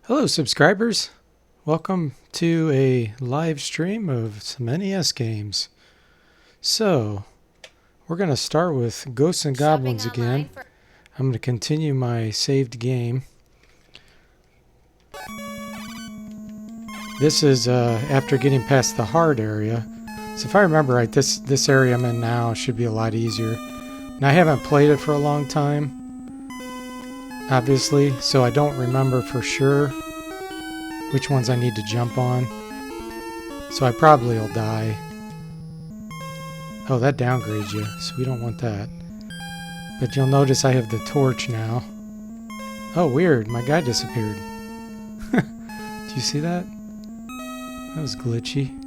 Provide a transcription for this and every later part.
Hello, subscribers. Welcome to a live stream of some NES games. So, we're going to start with Ghosts and Goblins again. I'm going to continue my saved game. This is after getting past the hard area. So if I remember right, this area I'm in now should be a lot easier. Now I haven't played it for a long time, obviously, so I don't remember for sure which ones I need to jump on. So I probably will die. Oh, that downgrades you, so we don't want that. But you'll notice I have the torch now. Oh, weird, my guy disappeared. Did you see that? That was glitchy.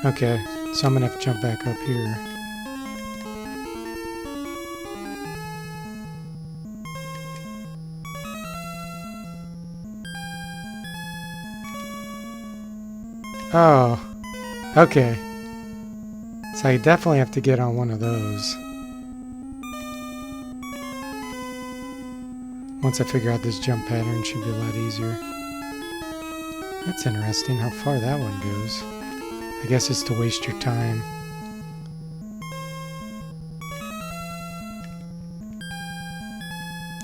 Okay, so I'm gonna have to jump back up here. Oh, okay. So I definitely have to get on one of those. Once I figure out this jump pattern, it should be a lot easier. That's interesting how far that one goes. I guess it's to waste your time.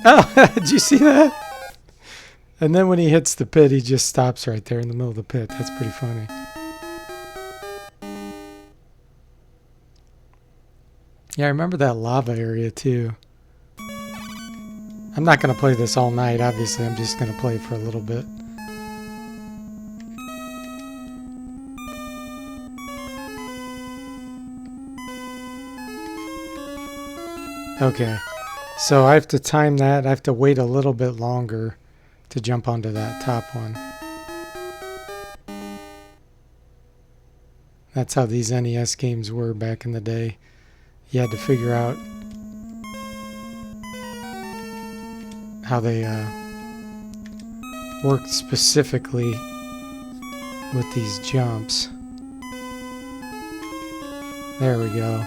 Oh, did you see that? And then when he hits the pit, he just stops right there in the middle of the pit. That's pretty funny. Yeah, I remember that lava area too. I'm not going to play this all night, obviously. I'm just going to play for a little bit. Okay, so I have to time that. I have to wait a little bit longer to jump onto that top one. That's how these NES games were back in the day. You had to figure out how they worked specifically with these jumps. There we go.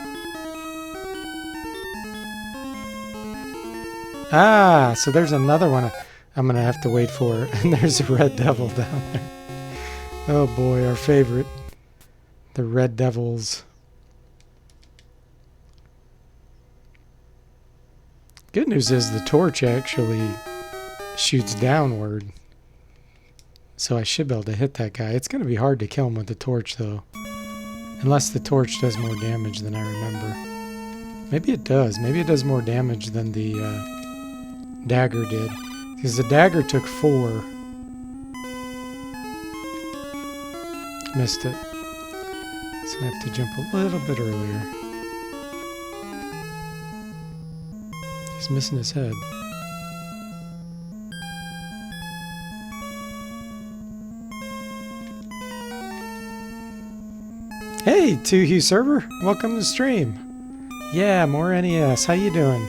Ah, so there's another one I'm going to have to wait for. And there's a red devil down there. Oh boy, our favorite. The red devils. Good news is the torch actually shoots downward. So I should be able to hit that guy. It's going to be hard to kill him with the torch though. Unless the torch does more damage than I remember. Maybe it does. Maybe it does more damage than the dagger did. Because the dagger took 4. Missed it. So I have to jump a little bit earlier. He's missing his head. Hey, 2Hugh server, welcome to the stream. Yeah, more NES. How you doing?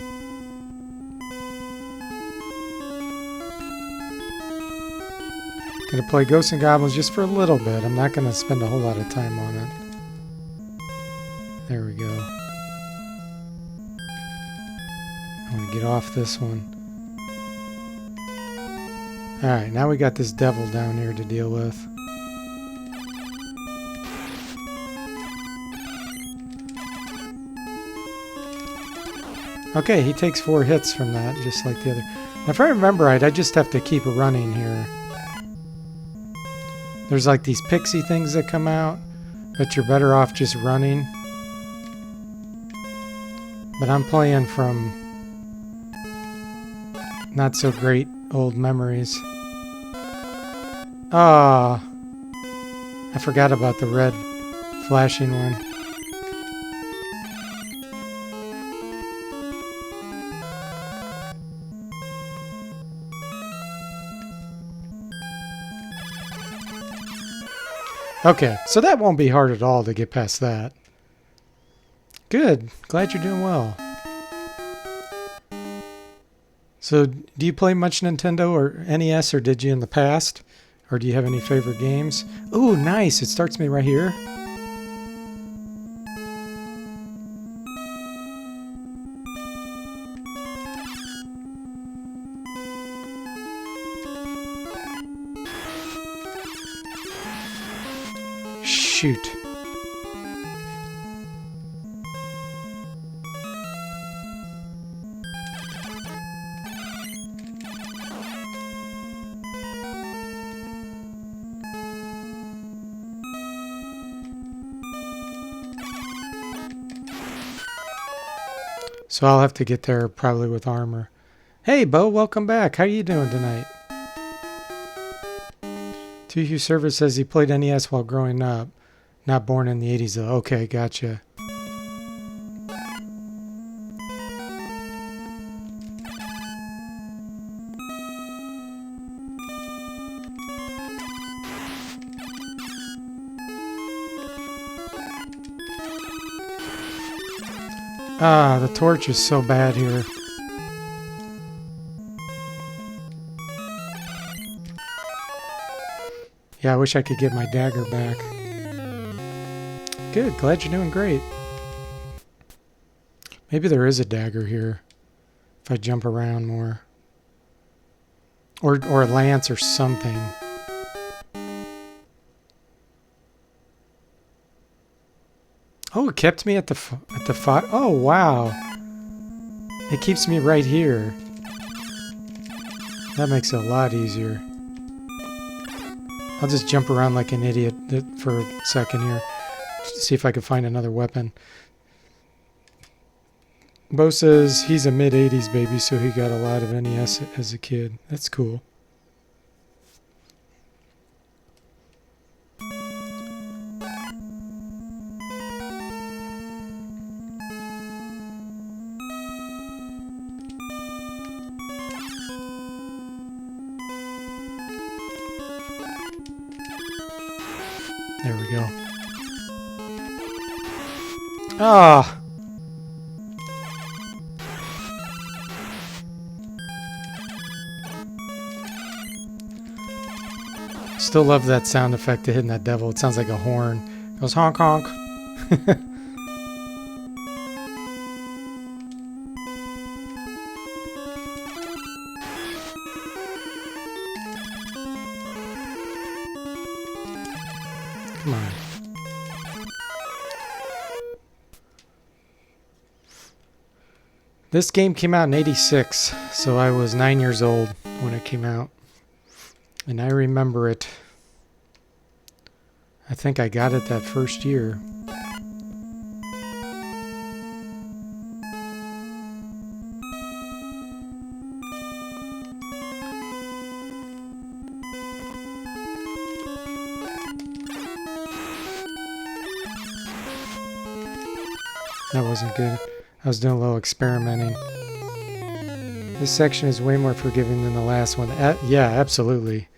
Gonna play Ghosts and Goblins just for a little bit. I'm not gonna spend a whole lot of time on it. There we go. I want to get off this one. Alright, now we got this devil down here to deal with. Okay, he takes 4 hits from that, just like the other. Now, if I remember right, I just have to keep running here. There's like these pixie things that come out, but you're better off just running. But I'm playing from not so great old memories. Ah, I forgot about the red flashing one. Okay, so that won't be hard at all to get past that. Good, glad you're doing well. So, do you play much Nintendo or NES, or did you in the past? Or do you have any favorite games? Ooh, nice, it starts me right here. shoot. So I'll have to get there probably with armor. Hey, Bo, welcome back. How you doing tonight? Tuhu Server says he played NES while growing up. Not born in the 80s, though. Okay, gotcha. Ah, the torch is so bad here. Yeah, I wish I could get my dagger back. Good, glad you're doing great. Maybe there is a dagger here if I jump around more. Or a lance or something. Oh, it kept me at the fire. Oh, wow. It keeps me right here. That makes it a lot easier. I'll just jump around like an idiot for a second here. Just to see if I can find another weapon. Bo says he's a mid-80s baby, so he got a lot of NES as a kid. That's cool. There we go. Ah! Still love that sound effect of hitting that devil. It sounds like a horn. It goes honk honk. Come on. This game came out in '86, so I was 9 years old when it came out. And I remember it. I think I got it that first year. That wasn't good. I was doing a little experimenting. This section is way more forgiving than the last one. Yeah, absolutely.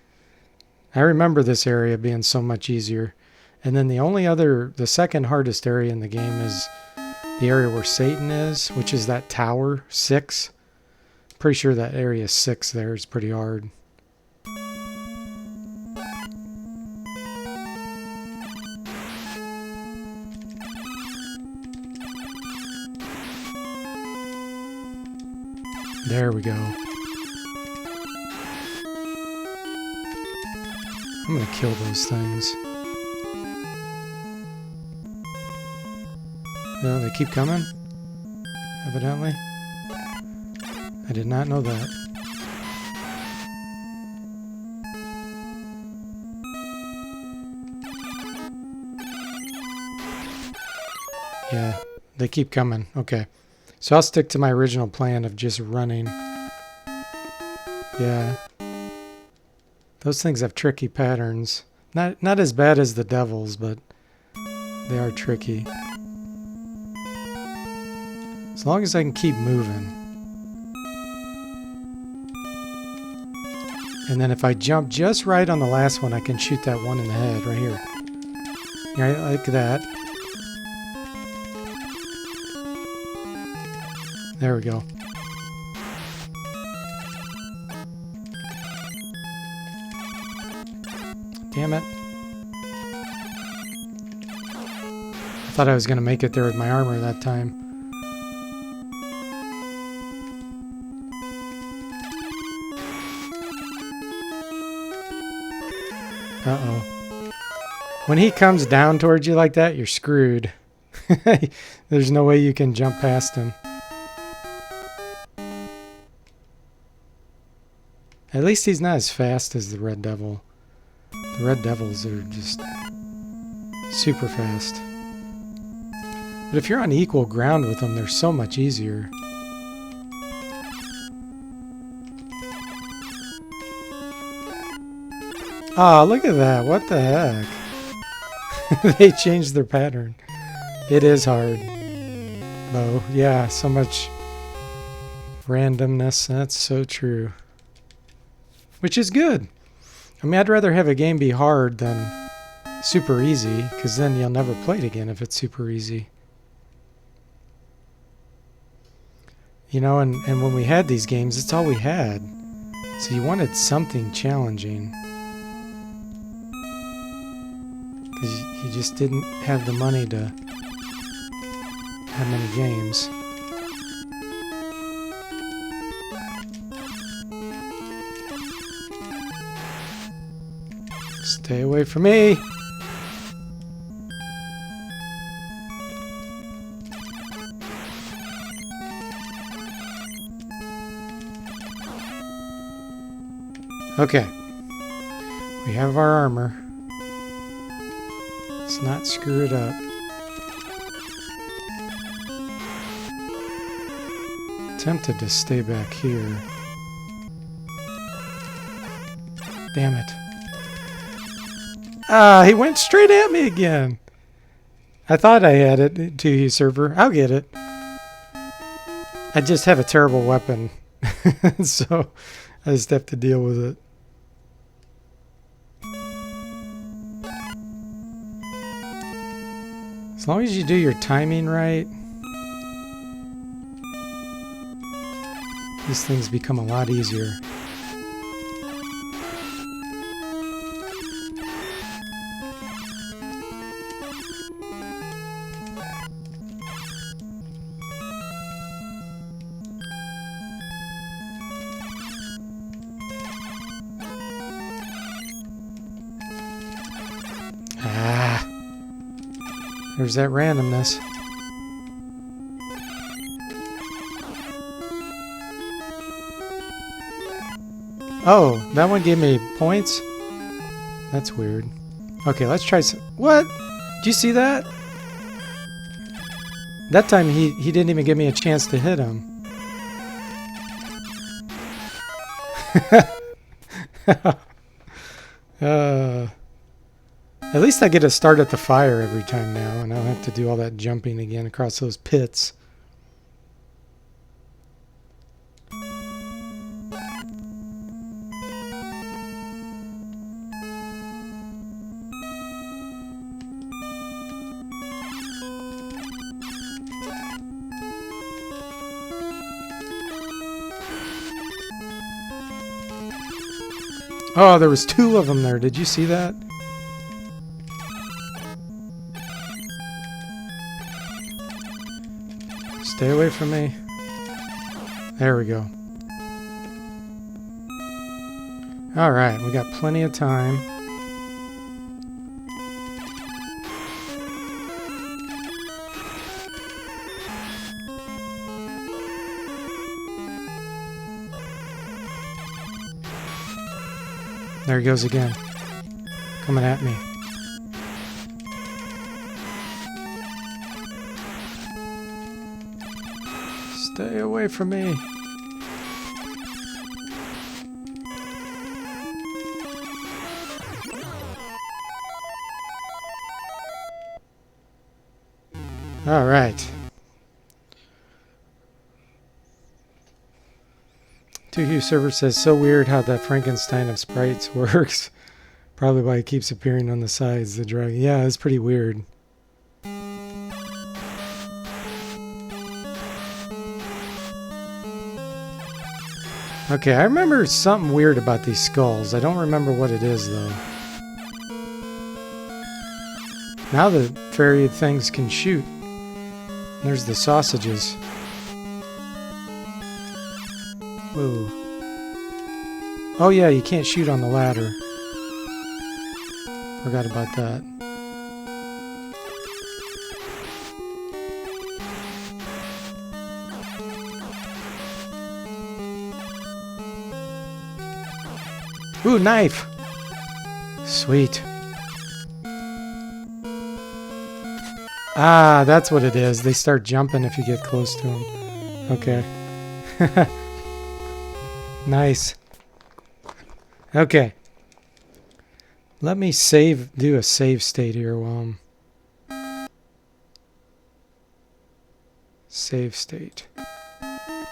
I remember this area being so much easier. And then the second hardest area in the game is the area where Satan is, which is that tower 6. Pretty sure that area 6 there is pretty hard. There we go. I'm gonna kill those things. No, they keep coming? Evidently. I did not know that. Yeah, they keep coming. Okay. So I'll stick to my original plan of just running. Yeah. Those things have tricky patterns. Not as bad as the devils, but they are tricky. As long as I can keep moving. And then if I jump just right on the last one, I can shoot that one in the head right here. Right, like that. There we go. Damn it. I thought I was going to make it there with my armor that time. Uh-oh. When he comes down towards you like that, you're screwed. There's no way you can jump past him. At least he's not as fast as the Red Devil. The Red Devils are just super fast. But if you're on equal ground with them, they're so much easier. Oh, look at that. What the heck? They changed their pattern. It is hard. Bo. Yeah, so much randomness. That's so true. Which is good. I mean, I'd rather have a game be hard than super easy, because then you'll never play it again if it's super easy. You know, and when we had these games, it's all we had. So you wanted something challenging. Because you just didn't have the money to have many games. Stay away from me! Okay. We have our armor. Let's not screw it up. Tempted to stay back here. Damn it. Ah, he went straight at me again. I thought I had it, 2U server. I'll get it. I just have a terrible weapon. So I just have to deal with it. As long as you do your timing right, these things become a lot easier. Ah, there's that randomness. Oh, that one gave me points? That's weird. Okay, let's try some... What? Did you see that? That time he didn't even give me a chance to hit him. At least I get a start at the fire every time now, and I don't have to do all that jumping again across those pits. Oh, there was 2 of them there. Did you see that? Stay away from me. There we go. Alright, we got plenty of time. There he goes again. Coming at me. Stay away from me. All right. 2U server says, so weird how that Frankenstein of sprites works. Probably why it keeps appearing on the sides, the dragon. Yeah, it's pretty weird. Okay, I remember something weird about these skulls. I don't remember what it is, though. Now the fairy things can shoot. There's the sausages. Whoa. Oh yeah, you can't shoot on the ladder. Forgot about that. Ooh, knife! Sweet. Ah, that's what it is. They start jumping if you get close to them. Okay. Nice. Okay. Let me do a save state here while I'm... Save state.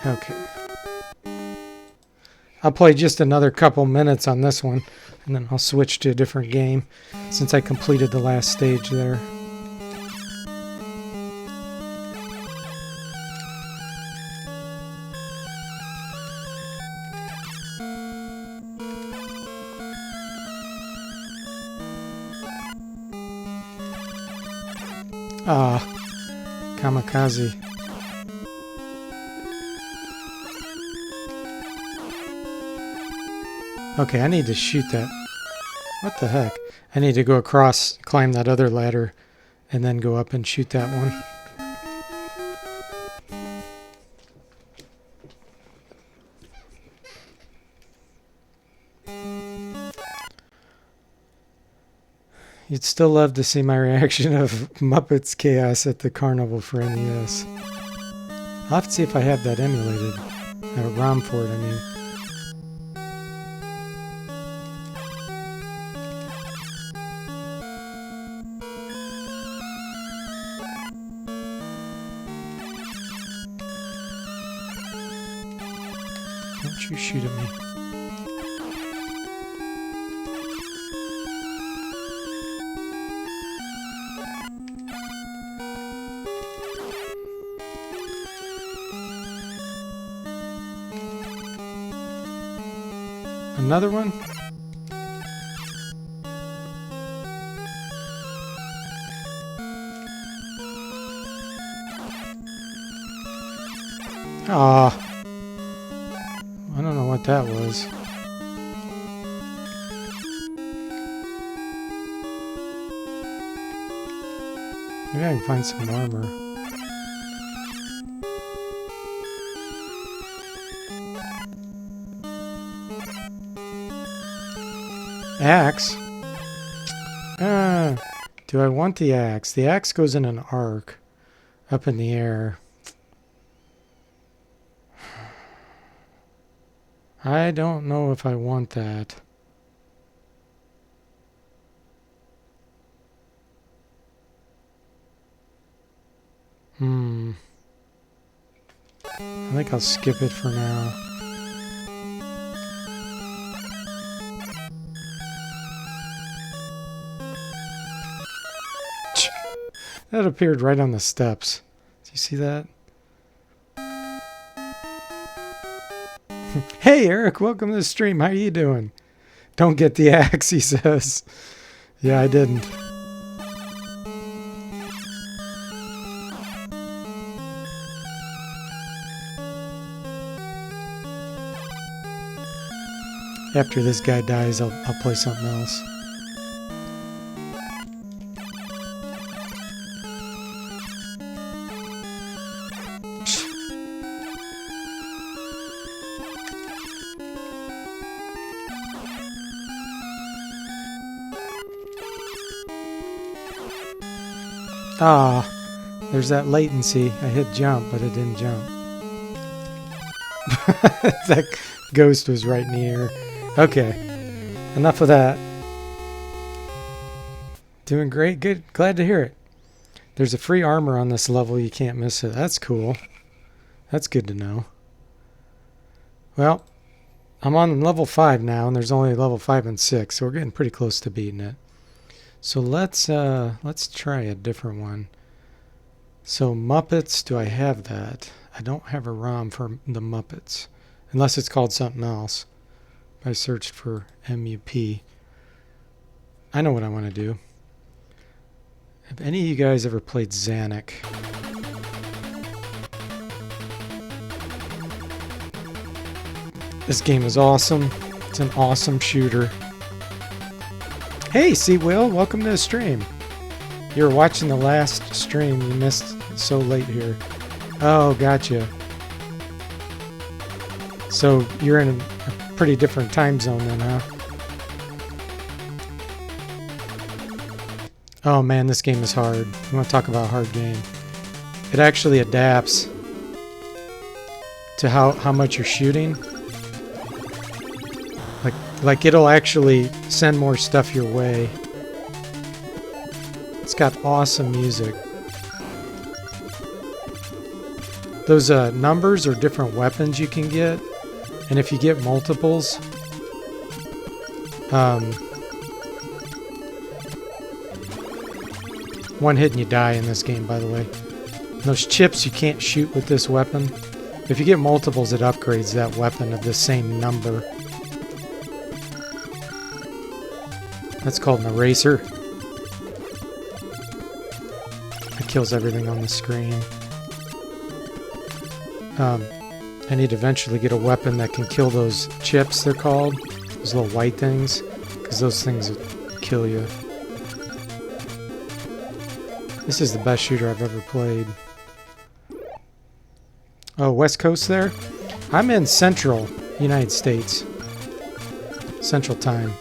Okay. I'll play just another couple minutes on this one, and then I'll switch to a different game, since I completed the last stage there. Ah, kamikaze. Okay, I need to shoot that. What the heck? I need to go across, climb that other ladder, and then go up and shoot that one. You'd still love to see my reaction of Muppets Chaos at the Carnival for NES. I'll have to see if I have that emulated. ROM for it, I mean. Don't you shoot at me. Another one? Ah, I don't know what that was. Maybe I can find some armor. Axe? Do I want the axe? The axe goes in an arc up in the air. I don't know if I want that. I think I'll skip it for now. That appeared right on the steps. Do you see that? Hey Eric, welcome to the stream. How are you doing? Don't get the axe, he says. Yeah, I didn't. After this guy dies, I'll play something else. Ah, there's that latency. I hit jump, but it didn't jump. That ghost was right in the air. Okay, enough of that. Doing great, good, glad to hear it. There's a free armor on this level, you can't miss it. That's cool. That's good to know. Well, I'm on level 5 now, and there's only level 5 and 6, so we're getting pretty close to beating it. So let's try a different one. So Muppets, do I have that? I don't have a ROM for the Muppets, unless it's called something else. I searched for MUP. I know what I want to do. Have any of you guys ever played Zanac? This game is awesome. It's an awesome shooter. Hey, Sea Will, welcome to the stream. You were watching the last stream. You missed it so late here. Oh, gotcha. So you're in a pretty different time zone then, huh? Oh man, this game is hard. You want to talk about a hard game. It actually adapts to how much you're shooting. Like it'll actually send more stuff your way. It's got awesome music. Those numbers are different weapons you can get, and if you get multiples, one hit and you die in this game, by the way. And those chips you can't shoot with this weapon. If you get multiples, it upgrades that weapon of the same number. That's called an eraser. It kills everything on the screen. I need to eventually get a weapon that can kill those chips, they're called. Those little white things. Because those things will kill you. This is the best shooter I've ever played. Oh, West Coast there? I'm in Central United States. Central Time.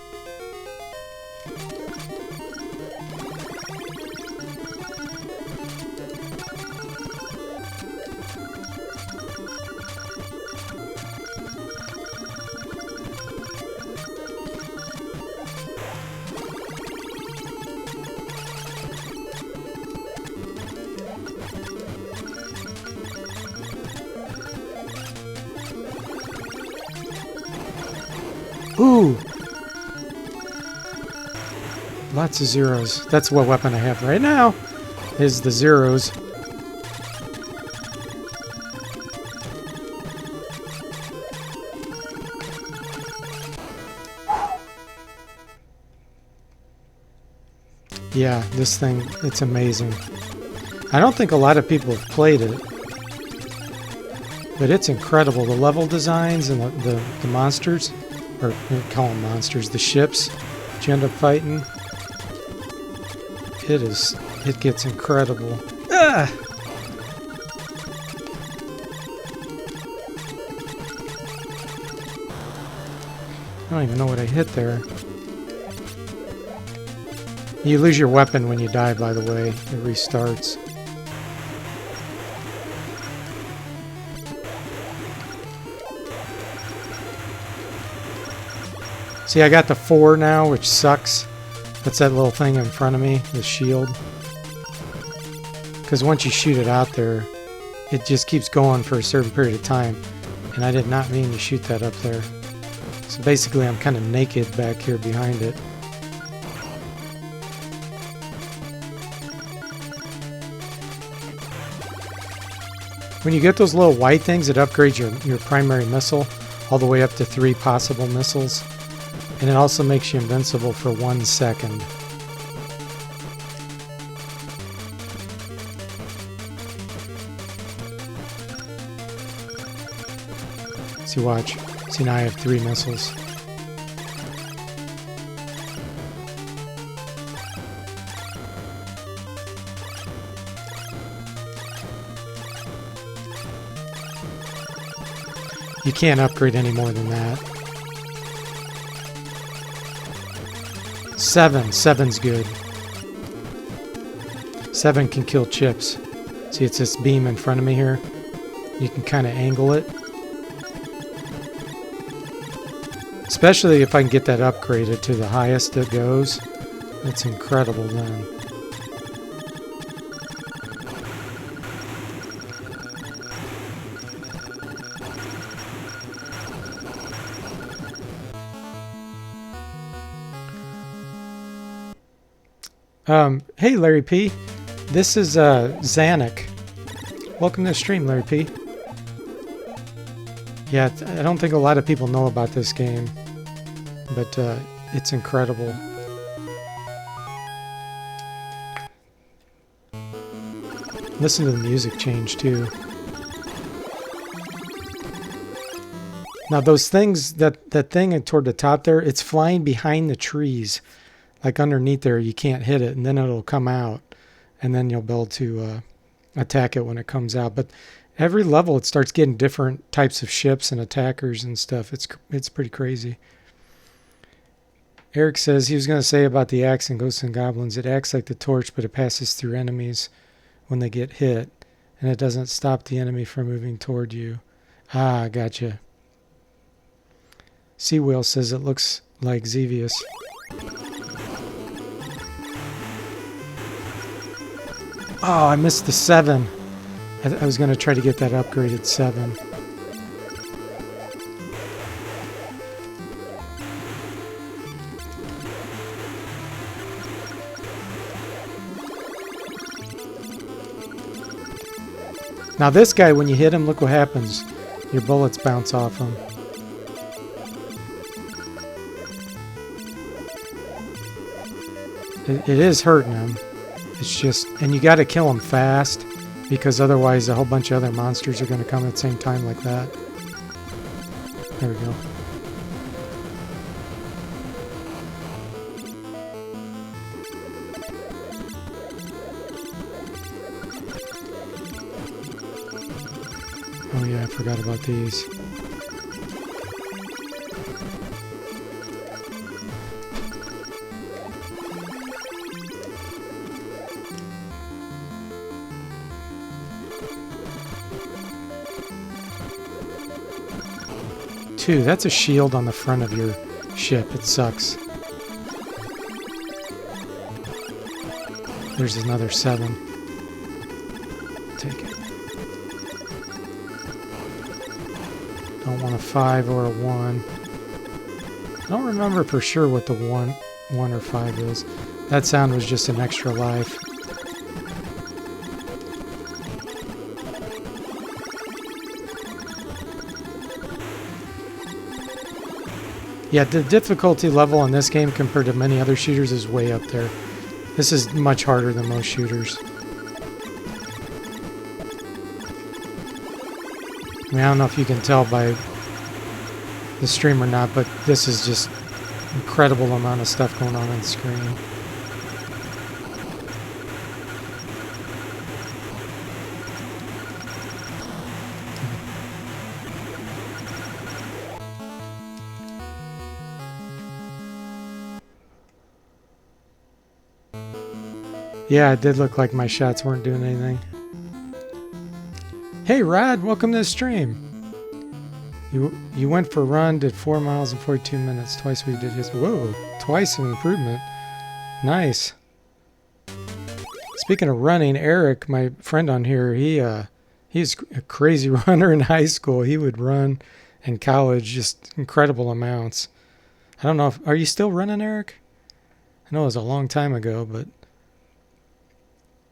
Ooh! Lots of zeros. That's what weapon I have right now, is the zeros. Yeah, this thing, it's amazing. I don't think a lot of people have played it, but it's incredible. The level designs and the monsters, or we call them monsters, the ships that you end up fighting. It gets incredible. Ah! I don't even know what I hit there. You lose your weapon when you die, by the way. It restarts. See, I got the 4 now, which sucks. That's that little thing in front of me, the shield. Because once you shoot it out there, it just keeps going for a certain period of time. And I did not mean to shoot that up there. So basically, I'm kind of naked back here behind it. When you get those little white things, it upgrades your primary missile all the way up to 3 possible missiles. And it also makes you invincible for 1 second. See, watch. See, now I have 3 missiles. You can't upgrade any more than that. 7's good. 7 can kill chips. See, it's this beam in front of me here. You can kind of angle it. Especially if I can get that upgraded to the highest it goes. That's incredible then. Hey Larry P. This is Zanac. Welcome to the stream, Larry P. Yeah, I don't think a lot of people know about this game, but it's incredible. Listen to the music change too. Now those things, that thing toward the top there, it's flying behind the trees. Like underneath there, you can't hit it, and then it'll come out, and then you'll be able to attack it when it comes out. But every level, it starts getting different types of ships and attackers and stuff. It's pretty crazy. Eric says he was going to say about the axe in Ghosts and Goblins. It acts like the torch, but it passes through enemies when they get hit, and it doesn't stop the enemy from moving toward you. Ah, gotcha. Seawheel says it looks like Xevious. Oh, I missed the 7. I was going to try to get that upgraded 7. Now this guy, when you hit him, look what happens. Your bullets bounce off him. It is hurting him. It's just, and you got to kill him fast, because otherwise a whole bunch of other monsters are going to come at the same time like that. There we go. Oh yeah, I forgot about these. Two, that's a shield on the front of your ship. It sucks. There's another 7. Take it. Don't want a 5 or a 1. I don't remember for sure what the 1 or 5 is. That sound was just an extra life. Yeah, the difficulty level on this game compared to many other shooters is way up there. This is much harder than most shooters. I mean, I don't know if you can tell by the stream or not, but this is just incredible amount of stuff going on the screen. Yeah, it did look like my shots weren't doing anything. Hey Rod, welcome to the stream. You went for a run, did 4 miles in 42 minutes. Twice we did his. Whoa, twice an improvement. Nice. Speaking of running, Eric, my friend on here, he's a crazy runner in high school. He would run in college just incredible amounts. I don't know if, are you still running, Eric? I know it was a long time ago, but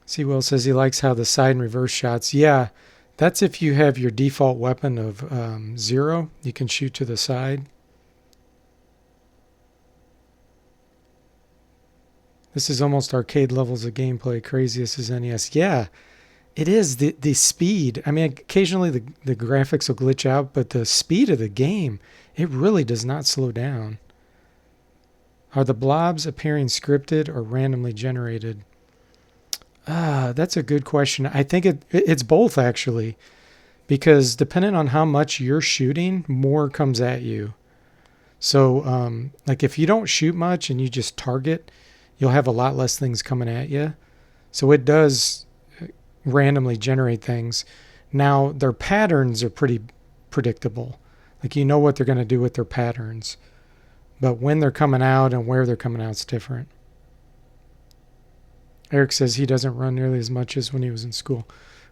Seawell says he likes how the side and reverse shots. Yeah, that's if you have your default weapon of 0. You can shoot to the side. This is almost arcade levels of gameplay. Craziest is NES. Yeah, it is. The speed. I mean, occasionally the graphics will glitch out, but the speed of the game, it really does not slow down. Are the blobs appearing scripted or randomly generated? That's a good question. I think it's both, actually, because depending on how much you're shooting, more comes at you. So, like if you don't shoot much and you just target, you'll have a lot less things coming at you. So it does randomly generate things. Now, their patterns are pretty predictable. Like you know what they're going to do with their patterns. But when they're coming out and where they're coming out is different. Eric says he doesn't run nearly as much as when he was in school.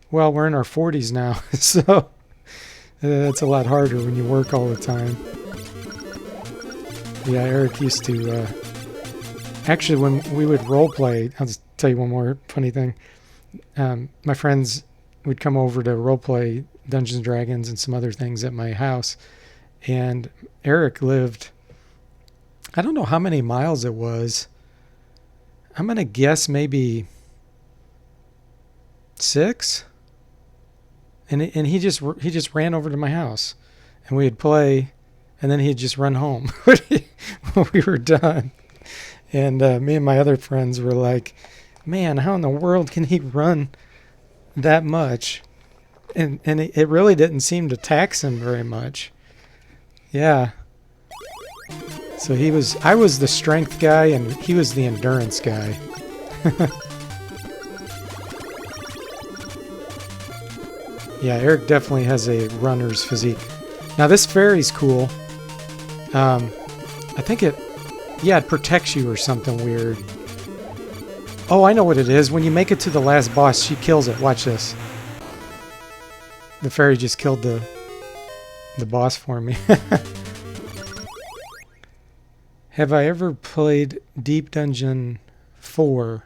Well, we're in our 40s now, so it's a lot harder when you work all the time. Yeah, Eric used to... actually, when we would role play, I'll just tell you one more funny thing. My friends would come over to role play Dungeons & Dragons and some other things at my house. And Eric lived... I don't know how many miles it was. I'm going to guess maybe 6. And he just ran over to my house. And we'd play, and then he'd just run home when we were done. And me and my other friends were like, man, how in the world can he run that much? And it really didn't seem to tax him very much. Yeah. So I was the strength guy and he was the endurance guy. Yeah, Eric definitely has a runner's physique. Now this fairy's cool. I think it protects you or something weird. Oh, I know what it is. When you make it to the last boss, she kills it. Watch this. The fairy just killed the boss for me. Have I ever played Deep Dungeon 4?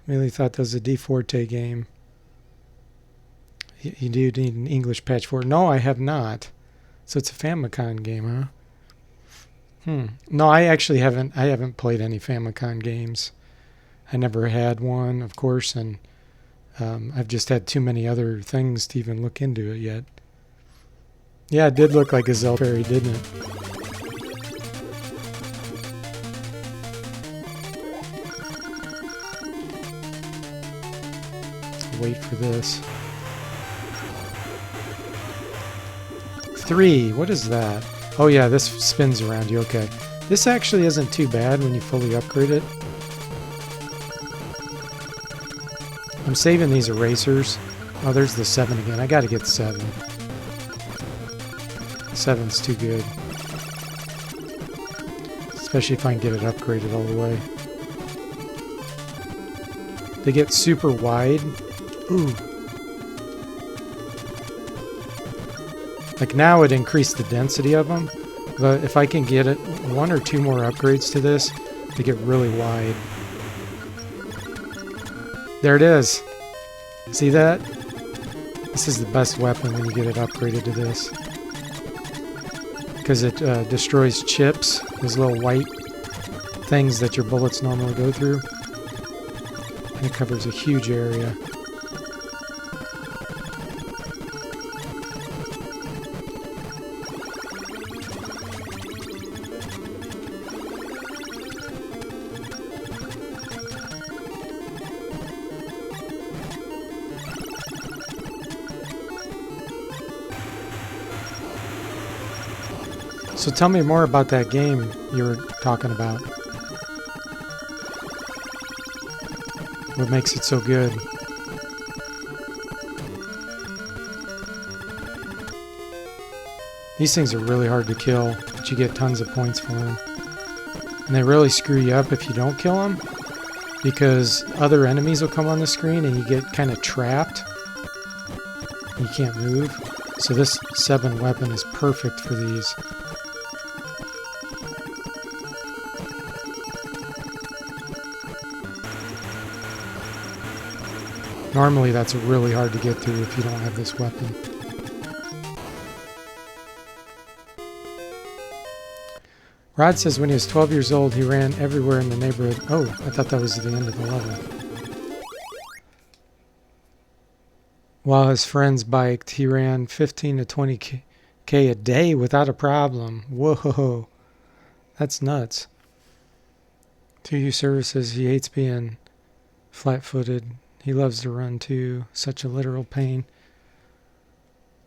I really thought that was a D-Forte game. You do need an English patch for it. No, I have not. So it's a Famicom game, huh? No, I actually haven't. I haven't played any Famicom games. I never had one, of course, and I've just had too many other things to even look into it yet. Yeah, it did look like a Zelda fairy, didn't it? Wait for this. 3. What is that? Oh yeah, this spins around you. Okay. This actually isn't too bad when you fully upgrade it. I'm saving these erasers. Oh, there's the 7 again. I gotta get 7. 7's too good. Especially if I can get it upgraded all the way. They get super wide. Ooh. Like now it increased the density of them, but if I can get it 1 or 2 more upgrades to this, they get really wide. There it is. See that? This is the best weapon when you get it upgraded to this. Because it destroys chips, those little white things that your bullets normally go through. And it covers a huge area. So tell me more about that game you were talking about. What makes it so good? These things are really hard to kill, but you get tons of points for them. And they really screw you up if you don't kill them, because other enemies will come on the screen and you get kind of trapped. You can't move. So this 7 weapon is perfect for these. Normally that's really hard to get through if you don't have this weapon. Rod says when he was 12 years old he ran everywhere in the neighborhood. Oh, I thought that was the end of the level. While his friends biked, he ran 15 to 20k a day without a problem. Whoa, that's nuts. 2U services, he hates being flat-footed. He loves to run too. Such a literal pain.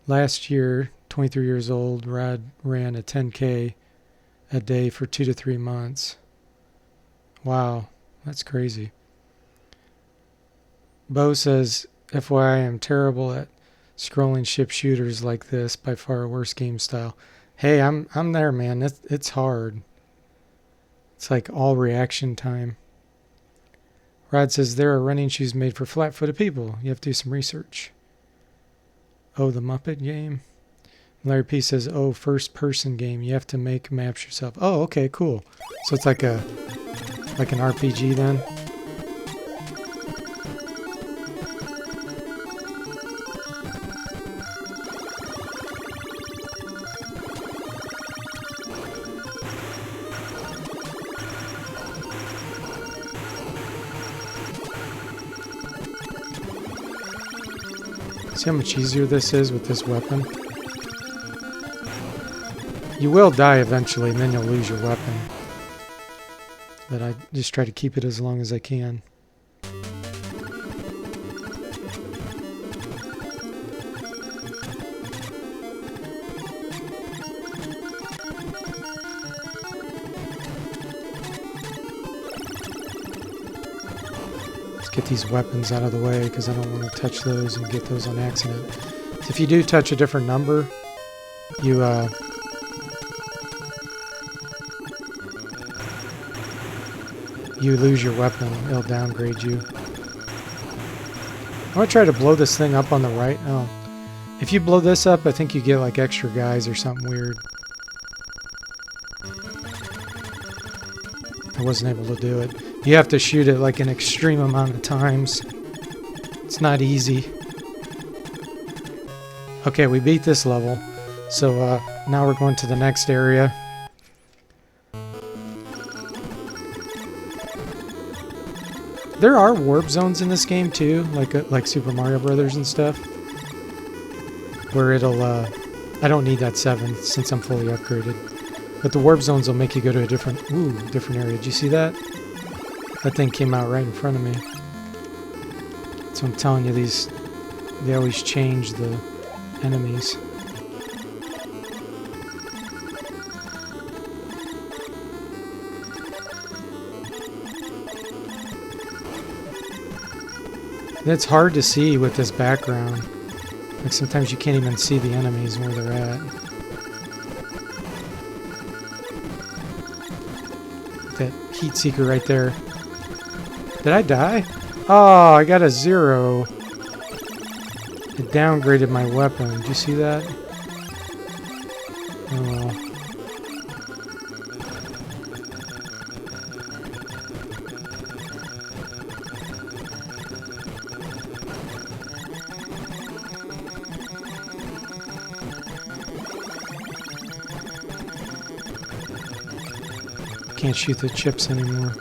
Last year, 23 years old, Rod ran a 10K a day for 2 to 3 months. Wow, that's crazy. Bo says, FYI, I'm terrible at scrolling ship shooters like this. By far a worse game style. Hey, I'm there, man. It's hard. It's like all reaction time. Rod says, there are running shoes made for flat-footed people. You have to do some research. Oh, the Muppet game? Larry P says, oh, first-person game. You have to make maps yourself. Oh, okay, cool. So it's like an RPG then? See how much easier this is with this weapon? You will die eventually and then you'll lose your weapon. But I just try to keep it as long as I can. get these weapons out of the way because I don't want to touch those and get those on accident. If you do touch a different number, you lose your weapon. It'll downgrade you. I'm going to try to blow this thing up on the right. Oh. If you blow this up, I think you get like extra guys or something weird. I wasn't able to do it. You have to shoot it like an extreme amount of times. It's not easy. Okay, we beat this level. So now we're going to the next area. There are warp zones in this game too, like Super Mario Brothers and stuff, where it'll. I don't need that 7 since I'm fully upgraded, but the warp zones will make you go to a different area. Did you see that? That thing came out right in front of me. So I'm telling you, they always change the enemies. It's hard to see with this background. Like sometimes you can't even see the enemies where they're at. That heat seeker right there. Did I die? Oh, I got a 0. It downgraded my weapon. Did you see that? Oh well. Can't shoot the chips anymore.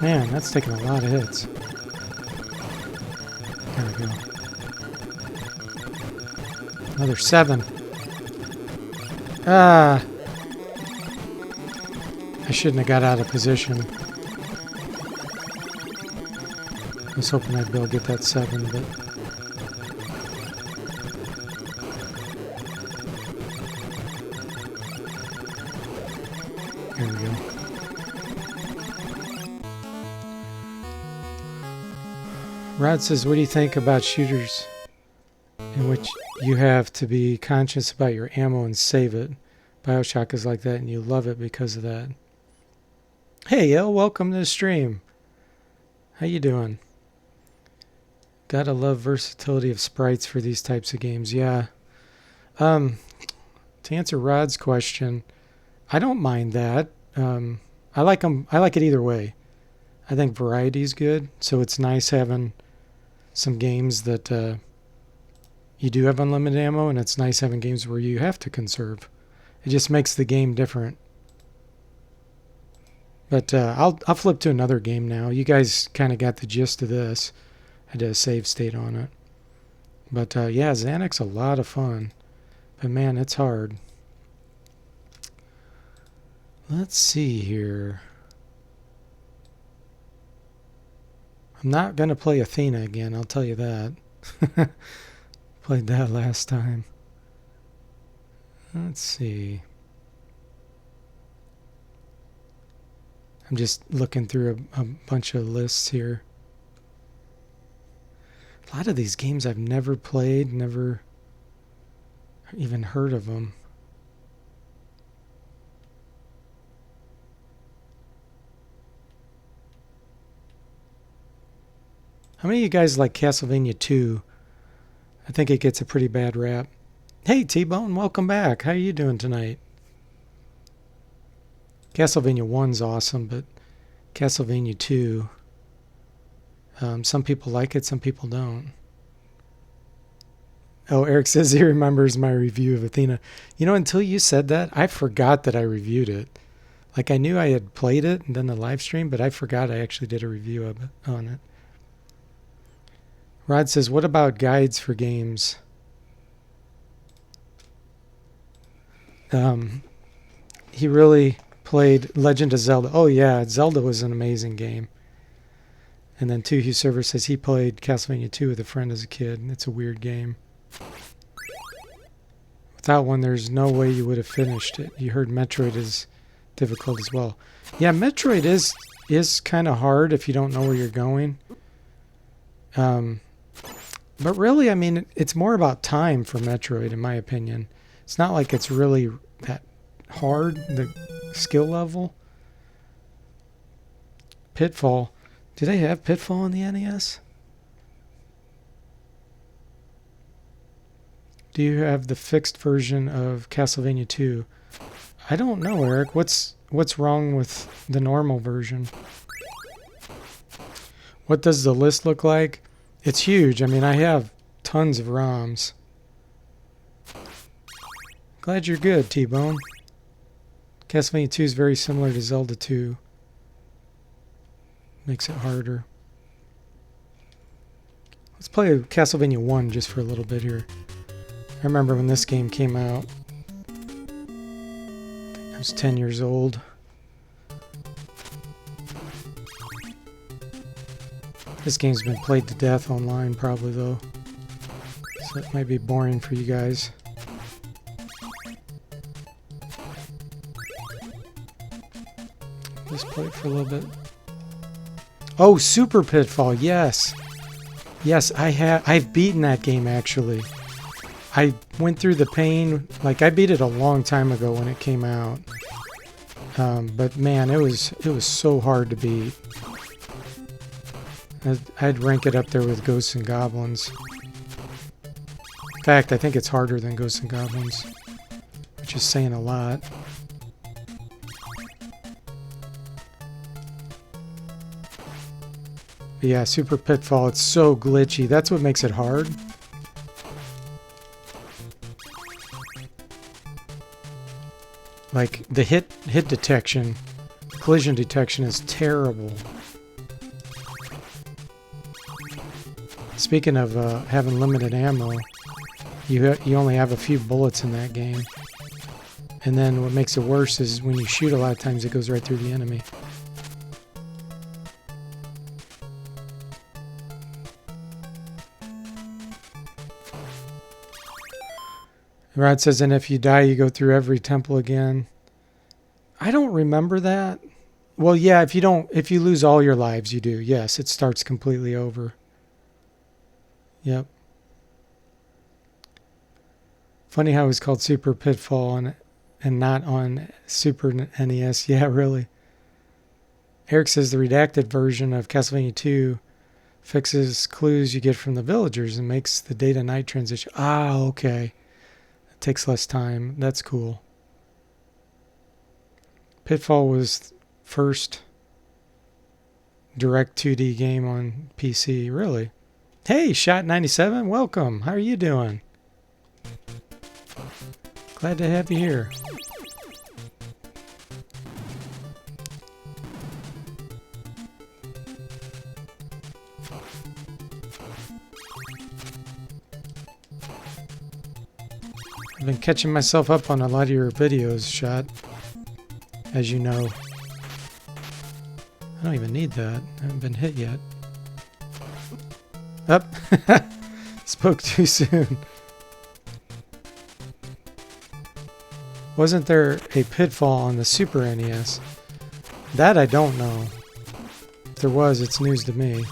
Man, that's taking a lot of hits. There we go. Another 7. Ah! I shouldn't have got out of position. I was hoping I'd be able to get that 7, but... There we go. Rod says, what do you think about shooters in which you have to be conscious about your ammo and save it? BioShock is like that and you love it because of that. Hey, El, welcome to the stream. How you doing? Gotta love versatility of sprites for these types of games. Yeah. To answer Rod's question, I don't mind that. I like them. I like it either way. I think variety is good, so it's nice having some games that you do have unlimited ammo, and it's nice having games where you have to conserve. It just makes the game different. But I'll flip to another game now. You guys kind of got the gist of this. I did a save state on it. But yeah, Zanac's a lot of fun. But man, it's hard. Let's see here. I'm not going to play Athena again, I'll tell you that. Played that last time. Let's see. I'm just looking through a bunch of lists here. A lot of these games I've never played, never even heard of them. How many of you guys like Castlevania 2? I think it gets a pretty bad rap. Hey T-Bone, welcome back. How are you doing tonight? Castlevania 1's awesome, but Castlevania 2... some people like it, some people don't. Oh, Eric says he remembers my review of Athena. You know, until you said that, I forgot that I reviewed it. Like, I knew I had played it and done the live stream, but I forgot I actually did a review of it, on it. Rod says, what about guides for games? He really played Legend of Zelda. Oh, yeah, Zelda was an amazing game. And then Two Hugh Server says he played Castlevania 2 with a friend as a kid. It's a weird game. Without one, there's no way you would have finished it. You heard Metroid is difficult as well. Yeah, Metroid is kind of hard if you don't know where you're going. But really, I mean, it's more about time for Metroid, in my opinion. It's not like it's really that hard, the skill level. Pitfall. Do they have Pitfall on the NES? Do you have the fixed version of Castlevania 2? I don't know, Eric. What's wrong with the normal version? What does the list look like? It's huge. I mean, I have tons of ROMs. Glad you're good, T-Bone. Castlevania 2 is very similar to Zelda 2. Makes it harder. Let's play Castlevania 1 just for a little bit here. I remember when this game came out. I was 10 years old. This game's been played to death online probably though. So it might be boring for you guys. Let's play it for a little bit. Oh, Super Pitfall, yes. Yes, I've beaten that game actually. I went through the pain, like I beat it a long time ago when it came out. But man, it was so hard to beat. I'd rank it up there with Ghosts and Goblins. In fact, I think it's harder than Ghosts and Goblins, which is saying a lot. But yeah, Super Pitfall, it's so glitchy. That's what makes it hard. Like, the hit detection, collision detection is terrible. Speaking of having limited ammo, you only have a few bullets in that game. And then what makes it worse is when you shoot a lot of times it goes right through the enemy. Rod says, and if you die, you go through every temple again. I don't remember that. Well, yeah, if you lose all your lives, you do. Yes, it starts completely over. Yep. Funny how it's called Super Pitfall and not on Super NES. Yeah, really. Eric says the redacted version of Castlevania 2 fixes clues you get from the villagers and makes the day to night transition. Ah, okay. It takes less time. That's cool. Pitfall was first direct 2D game on PC. Really? Hey, Shot97, welcome. How are you doing? Glad to have you here. I've been catching myself up on a lot of your videos, Shot. As you know. I don't even need that. I haven't been hit yet. Up. Spoke too soon. Wasn't there a Pitfall on the Super NES? That I don't know. If there was, it's news to me.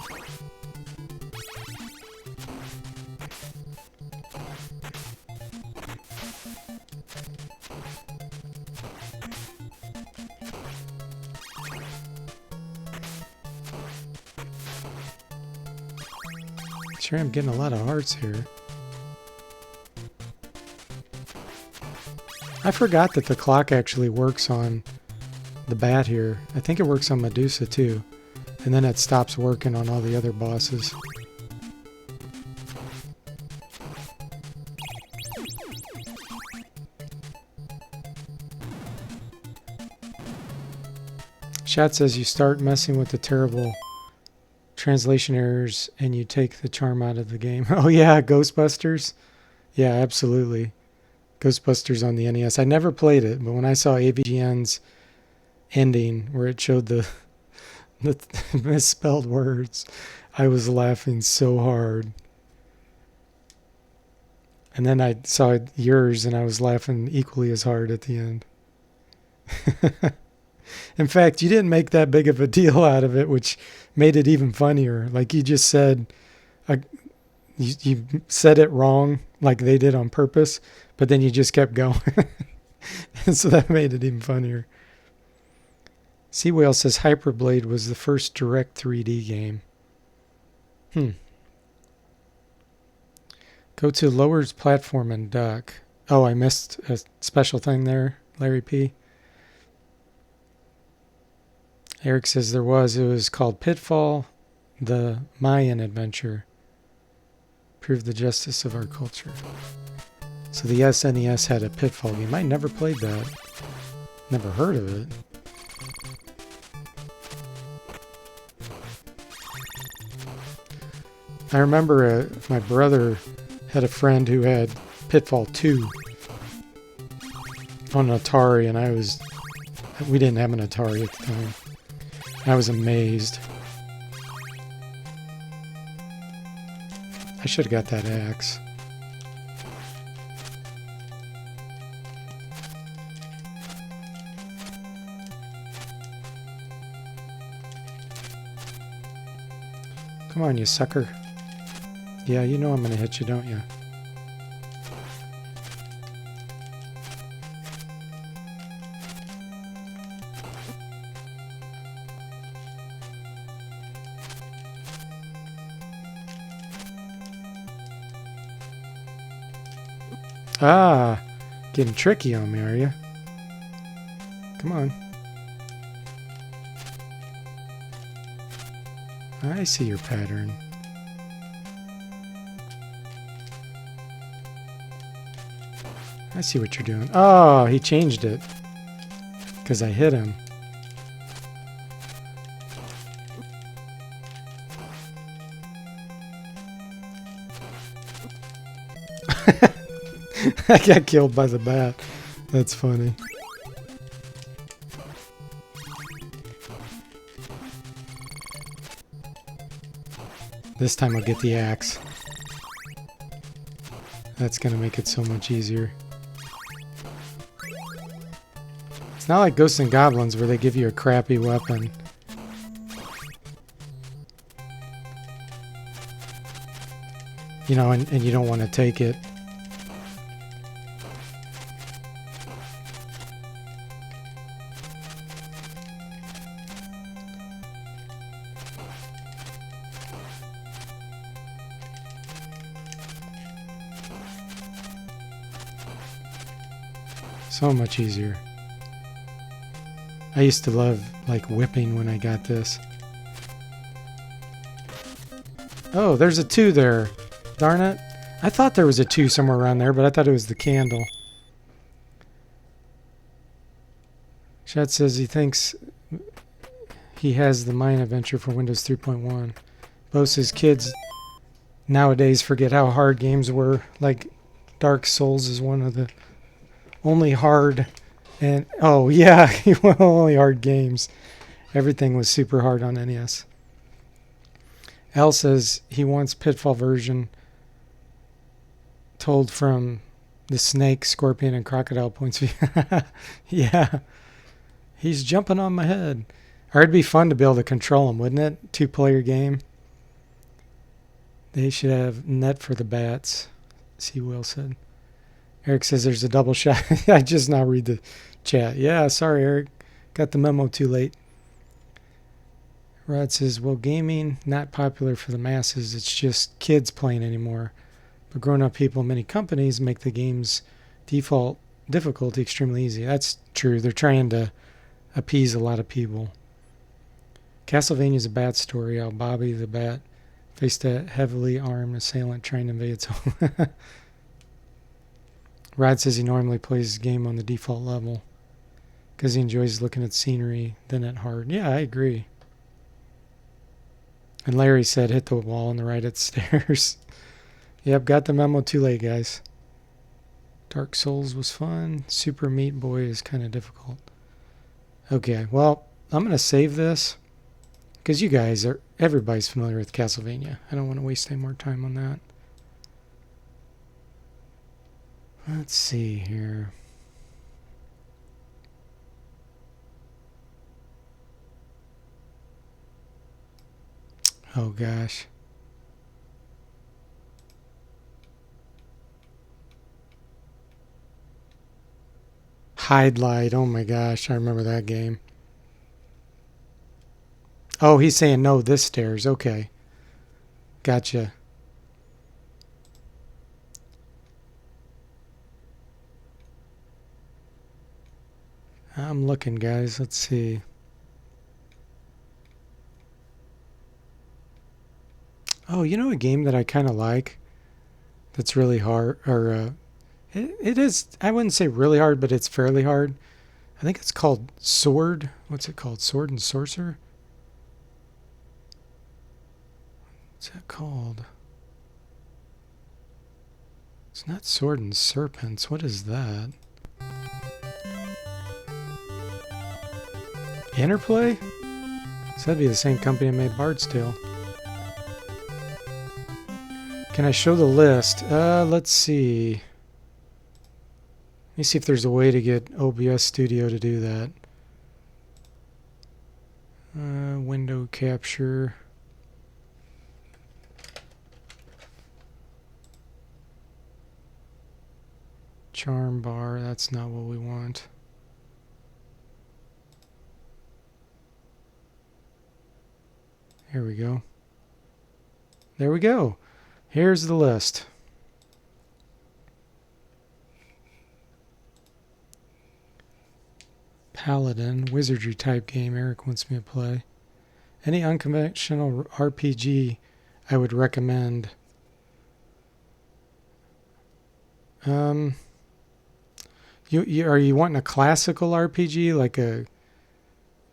Sure, I'm getting a lot of hearts here. I forgot that the clock actually works on the bat here. I think it works on Medusa too. And then it stops working on all the other bosses. Chat says you start messing with the terrible translation errors and you take the charm out of the game. Oh yeah, Ghostbusters. Yeah, absolutely. Ghostbusters on the NES. I never played it, but when I saw AVGN's ending where it showed the misspelled words, I was laughing so hard. And then I saw yours and I was laughing equally as hard at the end. In fact, you didn't make that big of a deal out of it, which made it even funnier. Like you just said, uh, you said it wrong, like they did on purpose, but then you just kept going. And so that made it even funnier. Sea Whale says Hyperblade was the first direct 3D game. Go to Lower's platform and duck. Oh, I missed a special thing there, Larry P. Eric says there was. It was called Pitfall, the Mayan Adventure. Prove the justice of our culture. So the SNES had a Pitfall game. I never played that. Never heard of it. I remember my brother had a friend who had Pitfall 2 on an Atari, and we didn't have an Atari at the time. I was amazed. I should have got that axe. Come on, you sucker. Yeah, you know I'm gonna hit you, don't you? Ah, getting tricky on me, are you? Come on. I see your pattern. I see what you're doing. Oh, he changed it. Because I hit him. I got killed by the bat. That's funny. This time I'll get the axe. That's gonna make it so much easier. It's not like Ghosts and Goblins where they give you a crappy weapon. You know, and you don't want to take it. So much easier. I used to love, like, whipping when I got this. Oh, there's a 2 there. Darn it. I thought there was a 2 somewhere around there, but I thought it was the candle. Chat says he thinks he has the Mayan Adventure for Windows 3.1. Bo says kids nowadays forget how hard games were. Like, Dark Souls is one of the only hard... And, oh, yeah, only hard games. Everything was super hard on NES. Al says he wants Pitfall version told from the snake, scorpion, and crocodile points of view. Yeah. He's jumping on my head. Or it'd be fun to be able to control him, wouldn't it? 2-player game. They should have net for the bats, C. Will said. Eric says there's a double shot. I just now read the chat. Yeah, sorry, Eric. Got the memo too late. Rod says, well, gaming, not popular for the masses. It's just kids playing anymore. But grown-up people in many companies make the game's default difficulty extremely easy. That's true. They're trying to appease a lot of people. Castlevania's a bat story. How Bobby the Bat faced a heavily armed assailant trying to invade its home. Rod says he normally plays his game on the default level because he enjoys looking at scenery than at hard. Yeah, I agree. And Larry said hit the wall on the right at the stairs. Yep, got the memo too late, guys. Dark Souls was fun. Super Meat Boy is kind of difficult. Okay, well, I'm going to save this because everybody's familiar with Castlevania. I don't want to waste any more time on that. Let's see here. Oh gosh. Hide Light. Oh my gosh, I remember that game. Oh, he's saying no, this stairs. Okay. Gotcha. I'm looking, guys. Let's see. Oh, you know a game that I kind of like that's really hard, or it is, I wouldn't say really hard, but it's fairly hard. I think it's called Sword. What's it called? Sword and Sorcerer? What's that called? It's not Sword and Serpents. What is that? Interplay? So that'd be the same company that made Bard's Tale. Can I show the list? Let's see. Let me see if there's a way to get OBS Studio to do that. Window capture. Charm bar, that's not what we want. Here we go. There we go. Here's the list. Paladin, wizardry type game Eric wants me to play. Any unconventional RPG I would recommend. Are you wanting a classical RPG, like a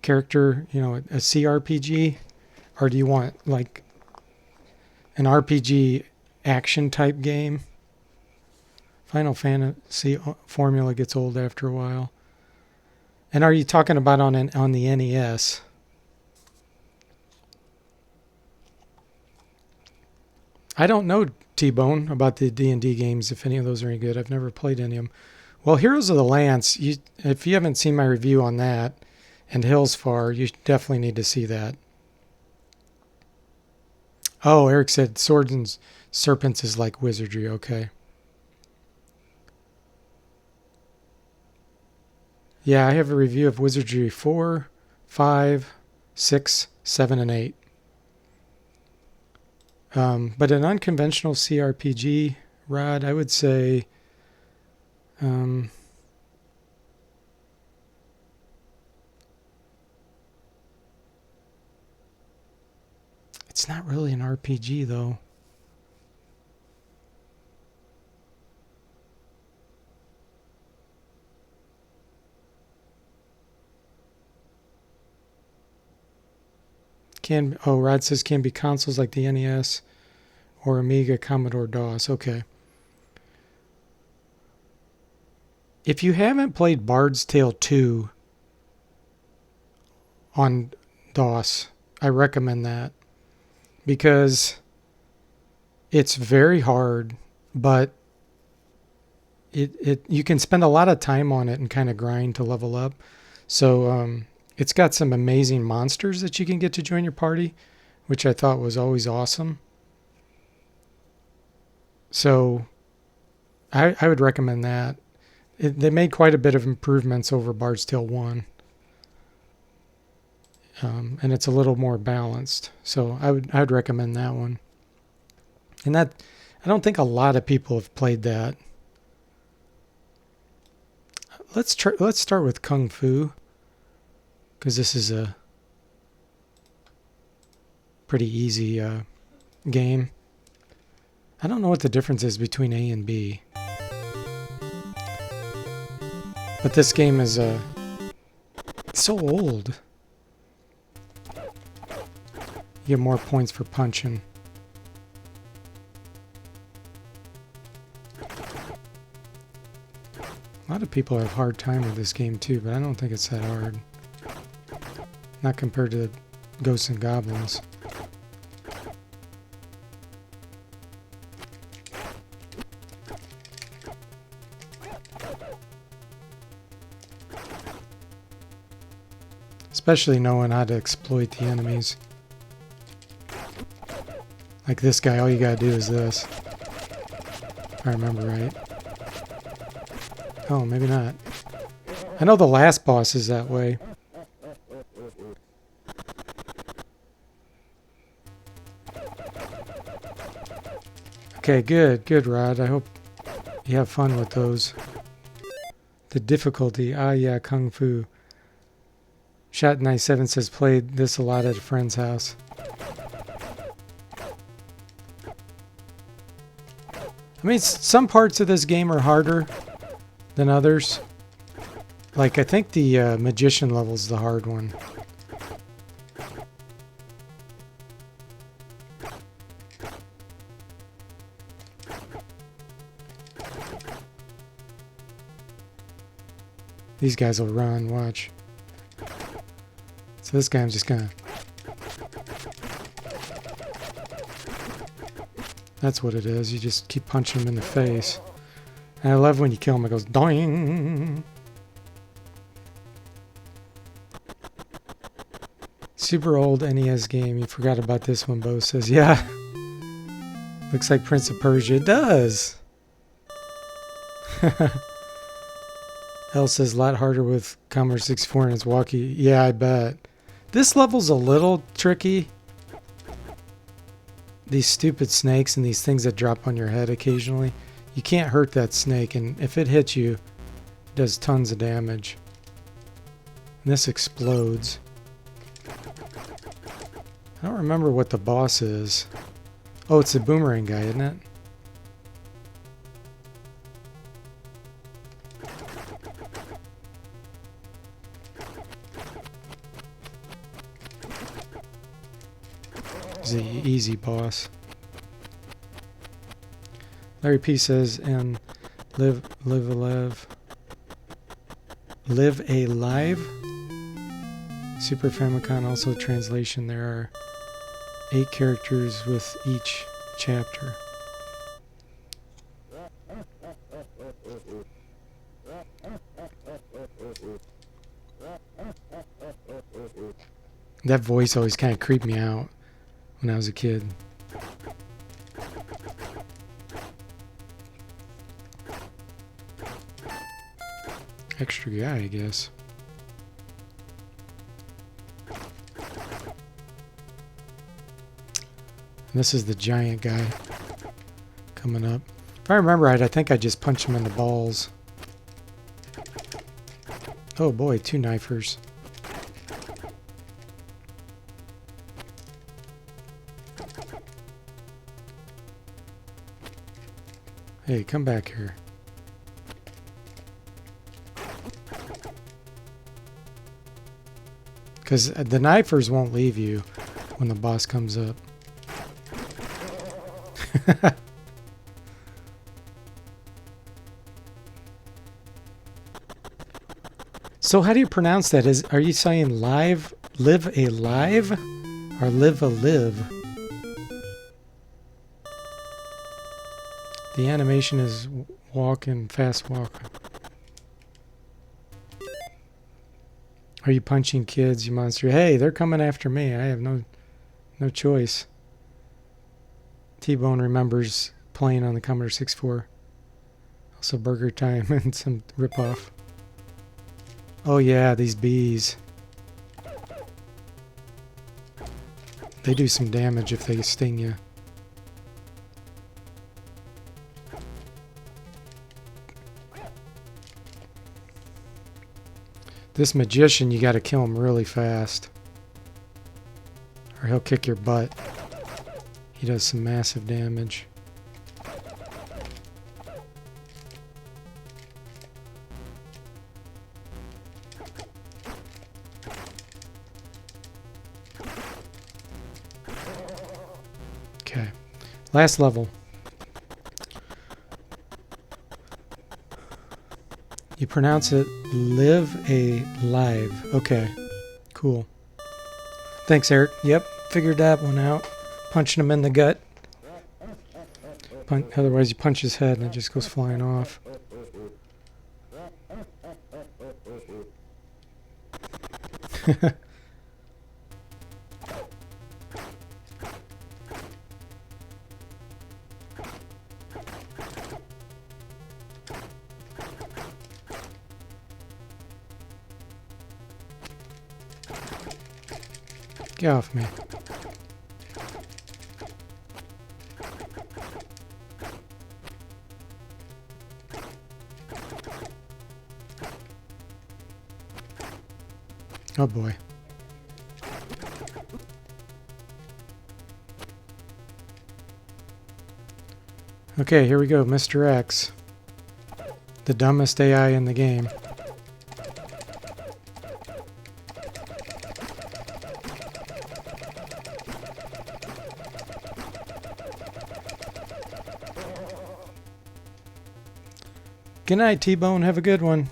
character, a CRPG? Or do you want like an RPG action type game? Final Fantasy formula gets old after a while. And are you talking about on the NES? I don't know, T-Bone, about the D&D games, if any of those are any good. I've never played any of them. Well, Heroes of the Lance, if you haven't seen my review on that, and Hillsfar, you definitely need to see that. Oh, Eric said Swords and Serpents is like wizardry. Okay. Yeah, I have a review of Wizardry 4, 5, 6, 7, and 8. But an unconventional CRPG, Rod, I would say... it's not really an RPG, though. Rod says can be consoles like the NES or Amiga, Commodore DOS. Okay. If you haven't played Bard's Tale 2 on DOS, I recommend that because it's very hard, but you can spend a lot of time on it and kind of grind to level up. So it's got some amazing monsters that you can get to join your party, which I thought was always awesome. So I would recommend that. They made quite a bit of improvements over Bard's Tale 1. And it's a little more balanced. So I would recommend that one. And that, I don't think a lot of people have played that. Let's start with Kung Fu, because this is a pretty easy game. I don't know what the difference is between A and B. But this game is so old. You get more points for punching. A lot of people have a hard time with this game too, but I don't think it's that hard. Not compared to Ghosts and Goblins. Especially knowing how to exploit the enemies. Like this guy, all you gotta do is this. If I remember right. Oh, maybe not. I know the last boss is that way. Okay, good. Good, Rod. I hope you have fun with those. The difficulty. Ah, yeah, Kung Fu. Shot97 says played this a lot at a friend's house. I mean, some parts of this game are harder than others. Like, I think the magician level's the hard one. These guys will run, watch. So this guy, I'm just gonna... That's what it is. You just keep punching him in the face. And I love when you kill him, it goes doing. Super old NES game. You forgot about this one, Bo says. Yeah. Looks like Prince of Persia. It does. L says a lot harder with Commodore 64 and its walkie. Yeah, I bet. This level's a little tricky. These stupid snakes and these things that drop on your head occasionally. You can't hurt that snake, and if it hits you, it does tons of damage. And this explodes. I don't remember what the boss is. Oh, it's the boomerang guy, isn't it? He's the easy boss. Larry P says, and live alive. Super Famicom, also translation. There are 8 characters with each chapter. That voice always kind of creeped me out when I was a kid. Extra guy, I guess. And this is the giant guy coming up. If I remember right, I think I just punched him in the balls. Oh boy, 2 knifers. Hey, come back here. Because the knifers won't leave you when the boss comes up. So how do you pronounce that? Are you saying live a live or live a live? The animation is walking, fast walking. Are you punching kids, you monster? Hey, they're coming after me. I have no choice. T-Bone remembers playing on the Commodore 64. Also Burger Time and some ripoff. Oh yeah, these bees. They do some damage if they sting you. This magician, you gotta kill him really fast, or he'll kick your butt. He does some massive damage. Okay, last level. You pronounce it live a live. Okay, cool. Thanks, Eric. Yep, figured that one out. Punching him in the gut. Otherwise, you punch his head and it just goes flying off. Get off me. Oh boy. Okay, here we go, Mr. X. The dumbest AI in the game. Good night, T-Bone. Have a good one.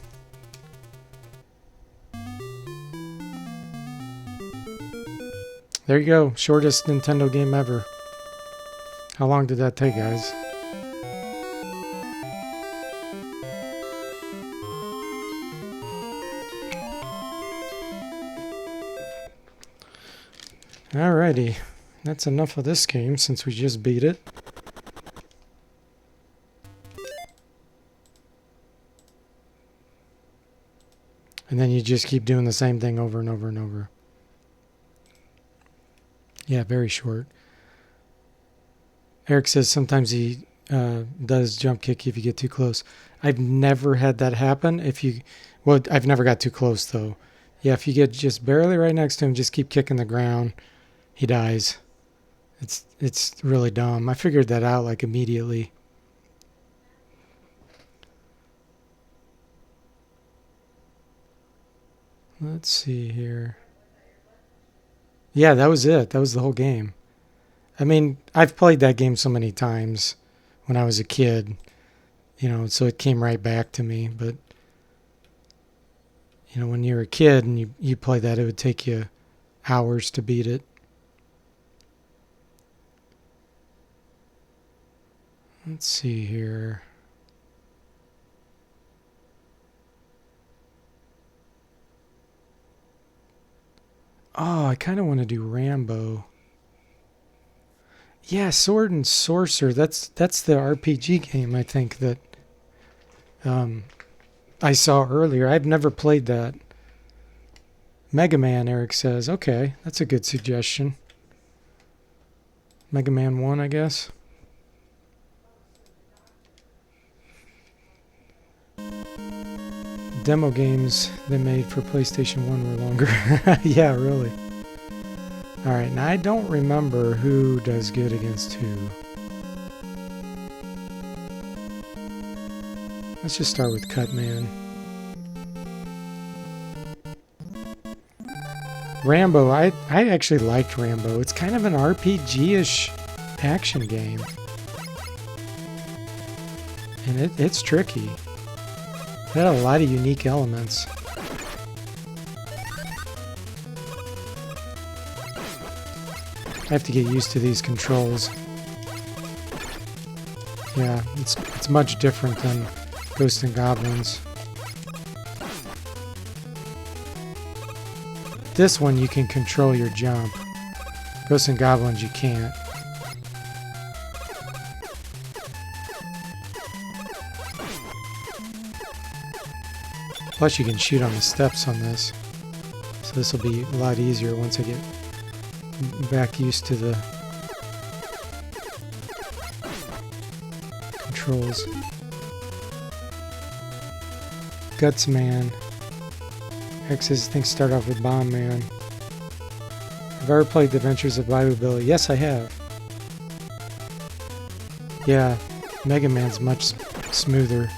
There you go. Shortest Nintendo game ever. How long did that take, guys? Alrighty. That's enough of this game since we just beat it. And then you just keep doing the same thing over and over and over. Yeah, very short. Eric says sometimes he does jump kick if you get too close. I've never had that happen. Well, I've never got too close though. Yeah, if you get just barely right next to him, just keep kicking the ground, he dies. It's really dumb. I figured that out like immediately. Let's see here. Yeah, that was it. That was the whole game. I mean, I've played that game so many times when I was a kid, so it came right back to me. But, when you're a kid and you play that, it would take you hours to beat it. Let's see here. Oh, I kind of want to do Rambo. Yeah, Sword and Sorcerer. That's the RPG game I think that I saw earlier. I've never played that. Mega Man, Eric says. Okay, that's a good suggestion. Mega Man 1, I guess. Demo games they made for PlayStation 1 were longer. Yeah, really. Alright, now I don't remember who does good against who. Let's just start with Cutman. Rambo, I actually liked Rambo. It's kind of an RPG-ish action game. And it's tricky. It had a lot of unique elements. I have to get used to these controls. Yeah, it's much different than Ghosts and Goblins. This one you can control your jump. Ghosts and Goblins you can't. Plus you can shoot on the steps on this. So this will be a lot easier once I get back used to the controls. Guts Man. X says things start off with Bomb Man. Have I ever played The Adventures of Bayou Billy? Yes, I have. Yeah, Mega Man's much smoother.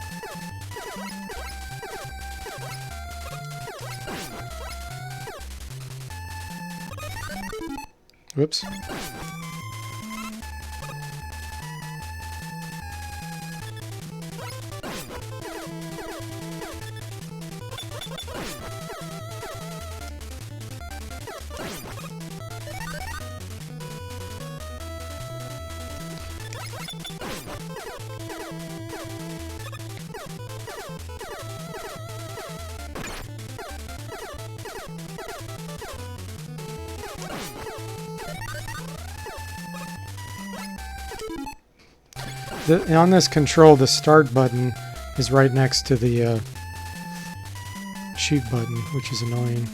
Whoops. On this control, the start button is right next to the shoot button, which is annoying.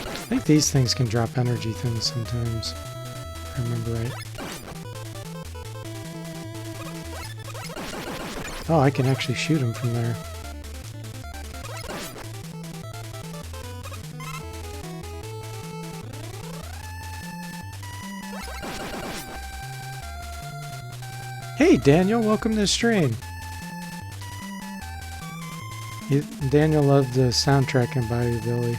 I think these things can drop energy things sometimes, if I remember right. Oh, I can actually shoot them from there. Hey Daniel, welcome to the stream. Daniel loved the soundtrack in Bayou Billy.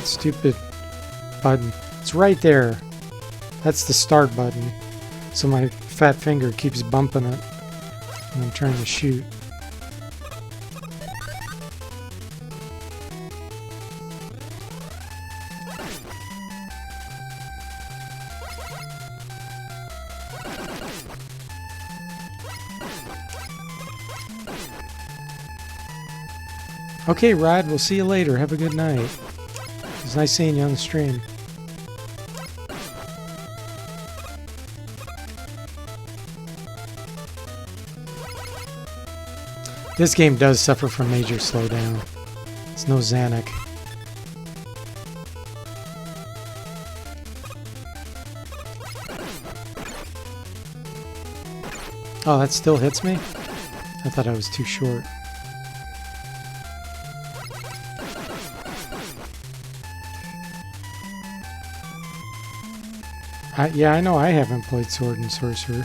Stupid button. It's right there. That's the start button. So my fat finger keeps bumping it when I'm trying to shoot. Okay, Rod, we'll see you later. Have a good night. It was nice seeing you on the stream. This game does suffer from major slowdown. It's no Zanac. Oh, that still hits me? I thought I was too short. Yeah, I know I haven't played Sword and Sorcerer.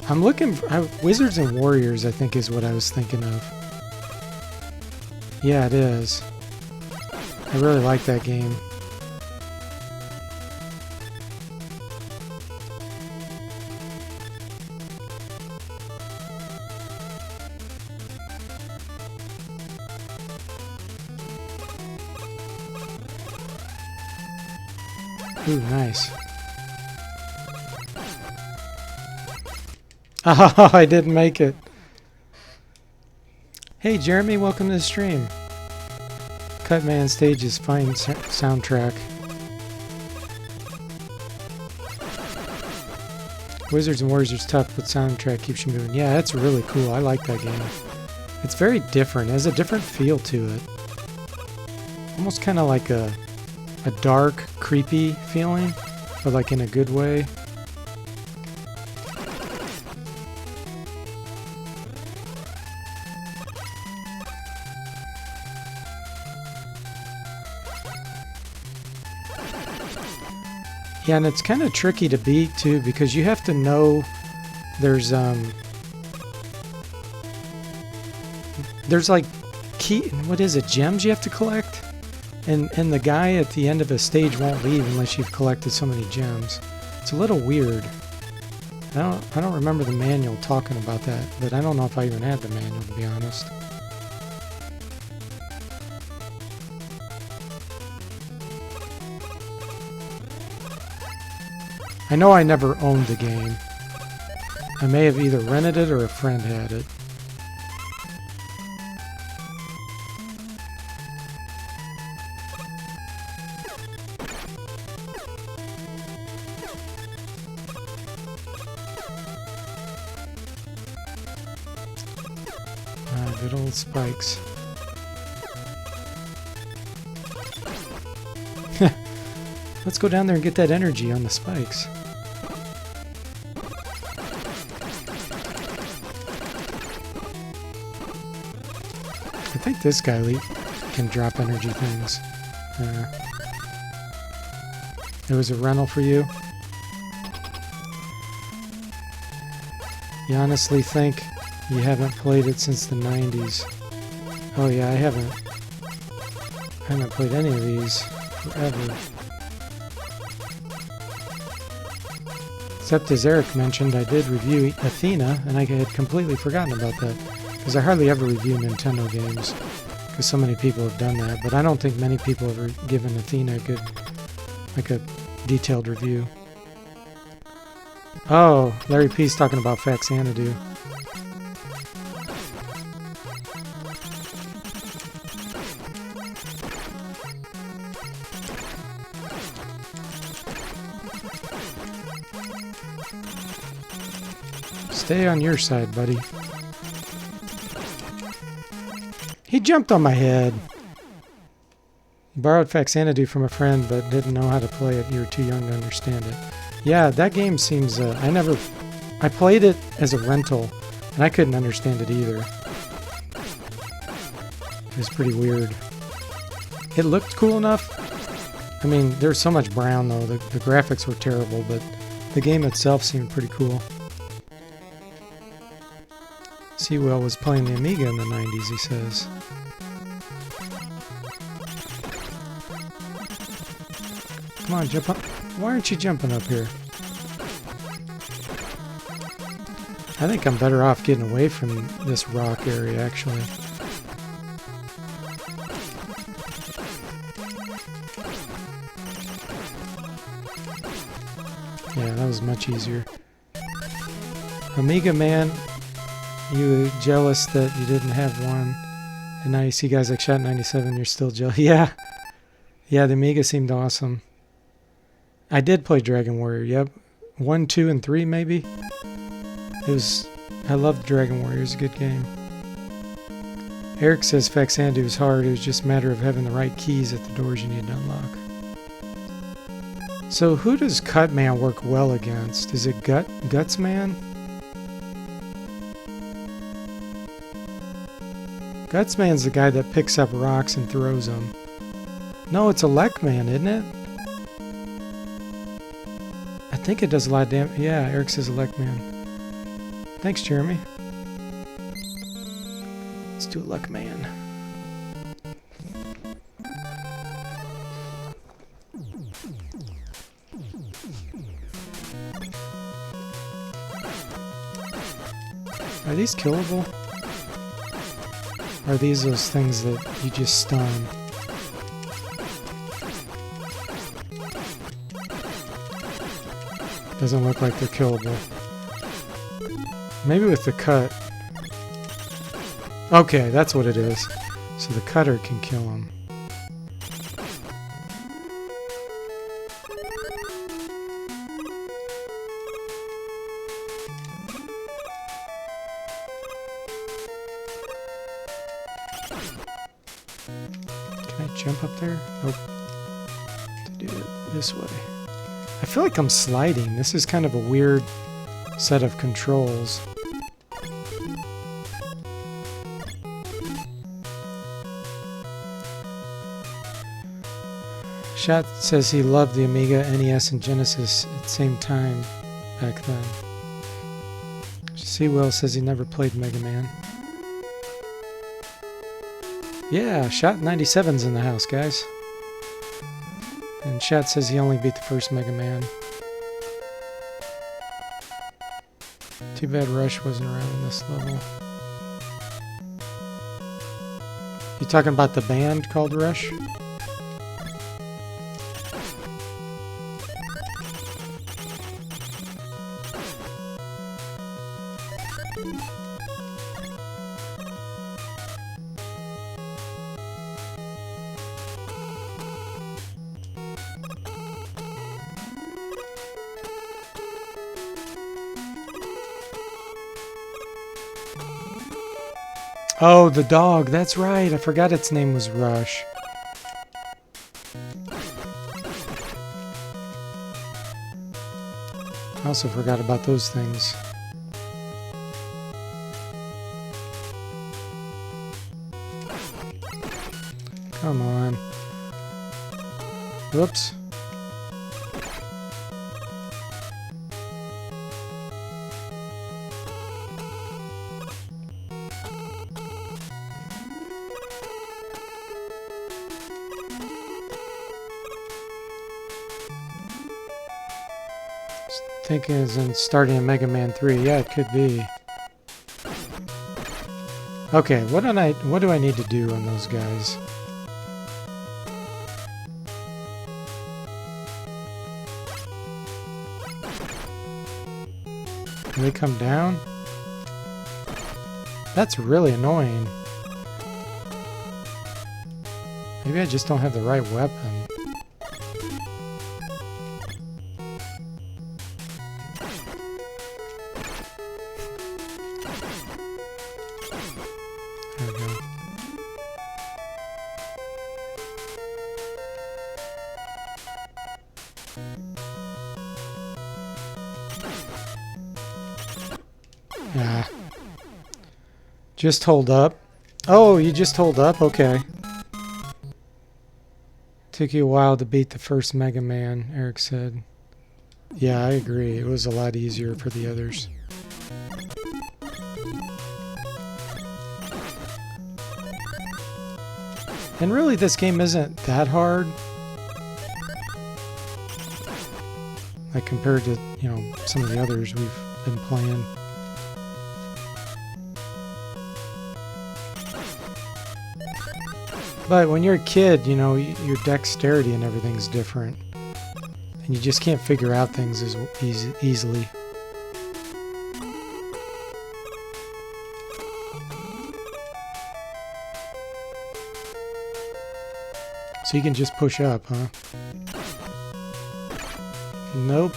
I'm looking for... Wizards and Warriors, I think, is what I was thinking of. Yeah, it is. I really like that game. Ooh, nice. Oh, I didn't make it. Hey, Jeremy, welcome to the stream. Cutman Stage's fine soundtrack. Wizards and Warriors is tough, but soundtrack keeps you moving. Yeah, that's really cool. I like that game. It's very different. It has a different feel to it. Almost kind of like a dark, creepy feeling, but like in a good way. Yeah, and it's kind of tricky to beat too, because you have to know there's like what is it, gems you have to collect? And the guy at the end of a stage won't leave unless you've collected so many gems. It's a little weird. I don't remember the manual talking about that, but I don't know if I even had the manual, to be honest. I know I never owned the game. I may have either rented it or a friend had it. Good old spikes. Let's go down there and get that energy on the spikes. I think this guy can drop energy things. It was a rental for you? You honestly think you haven't played it since the 90s? Oh yeah, I haven't played any of these forever. Except as Eric mentioned, I did review Athena, and I had completely forgotten about that. Because I hardly ever review Nintendo games. because so many people have done that, but I don't think many people have ever given Athena a detailed review. Oh, Larry P's talking about Faxanadu. Stay on your side, buddy. He jumped on my head. Borrowed Faxanadu from a friend, but didn't know how to play it. You were too young to understand it. Yeah, that game seems... I played it as a rental, and I couldn't understand it either. It was pretty weird. It looked cool enough. I mean, there's so much brown, though. The graphics were terrible, but the game itself seemed pretty cool. Sewell was playing the Amiga in the 90s, he says. Come on, jump up. Why aren't you jumping up here? I think I'm better off getting away from this rock area, actually. Yeah, that was much easier. Amiga man, you jealous that you didn't have one, and now you see guys like Shot 97, you're still jealous. Yeah, the Amiga seemed awesome. I did play Dragon Warrior, yep. 1, 2, and 3 maybe? I loved Dragon Warrior, it was a good game. Eric says Faxanadu was hard, it was just a matter of having the right keys at the doors you need to unlock. So who does Cutman work well against? Is it Gutsman? Gutsman's the guy that picks up rocks and throws them. No, it's Electman, isn't it? I think it does a lot of damage. Yeah, Eric says Electman. Thanks, Jeremy. Let's do Electman. Are these killable? Or are these those things that you just stun? Doesn't look like they're killable. Maybe with the cut. Okay, that's what it is. So the cutter can kill them. Can I jump up there? Nope. To do it this way. I feel like I'm sliding. This is kind of a weird set of controls. Shot says he loved the Amiga, NES, and Genesis at the same time back then. Sewell says he never played Mega Man. Yeah, Shot 97's in the house, guys. And Chat says he only beat the first Mega Man. Too bad Rush wasn't around in this level. You talking about the band called Rush? Oh, the dog. That's right. I forgot its name was Rush. I also forgot about those things. Come on. Whoops. Thinking as in starting a Mega Man 3. Yeah, it could be. Okay, what do I need to do on those guys? Can they come down? That's really annoying. Maybe I just don't have the right weapon. There we go. Ah. Just hold up. Oh, you just hold up? Okay. Took you a while to beat the first Mega Man, Eric said. Yeah, I agree. It was a lot easier for the others. And really, this game isn't that hard. Like compared to, you know, some of the others we've been playing. But when you're a kid, you know, your dexterity and everything's different. And you just can't figure out things as easily. So you can just push up, huh? Nope.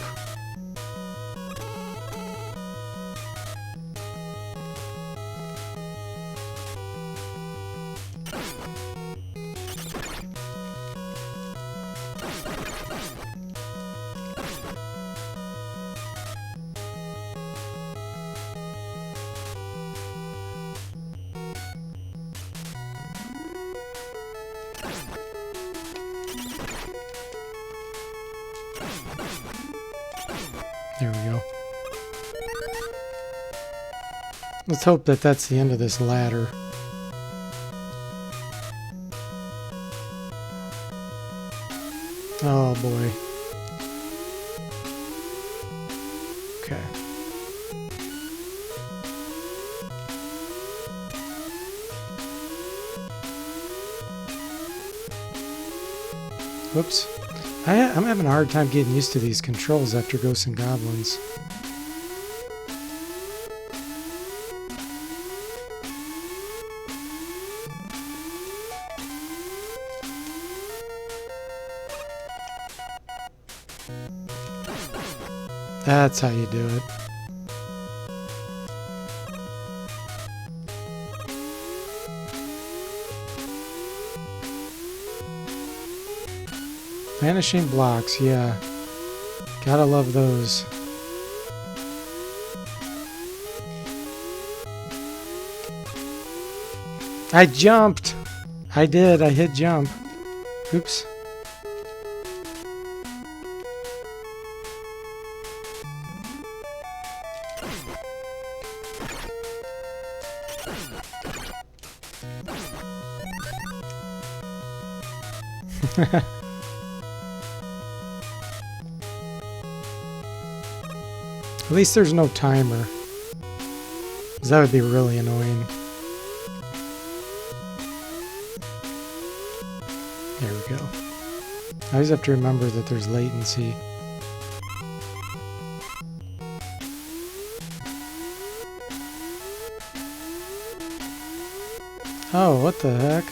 There we go. Let's hope that that's the end of this ladder. Oh boy. Okay. Whoops. I'm having a hard time getting used to these controls after Ghosts and Goblins. That's how you do it. Vanishing blocks, yeah. Gotta love those. I jumped! I did, I hit jump. Oops. At least there's no timer. 'Cause that would be really annoying. There we go. I always have to remember that there's latency. Oh, what the heck?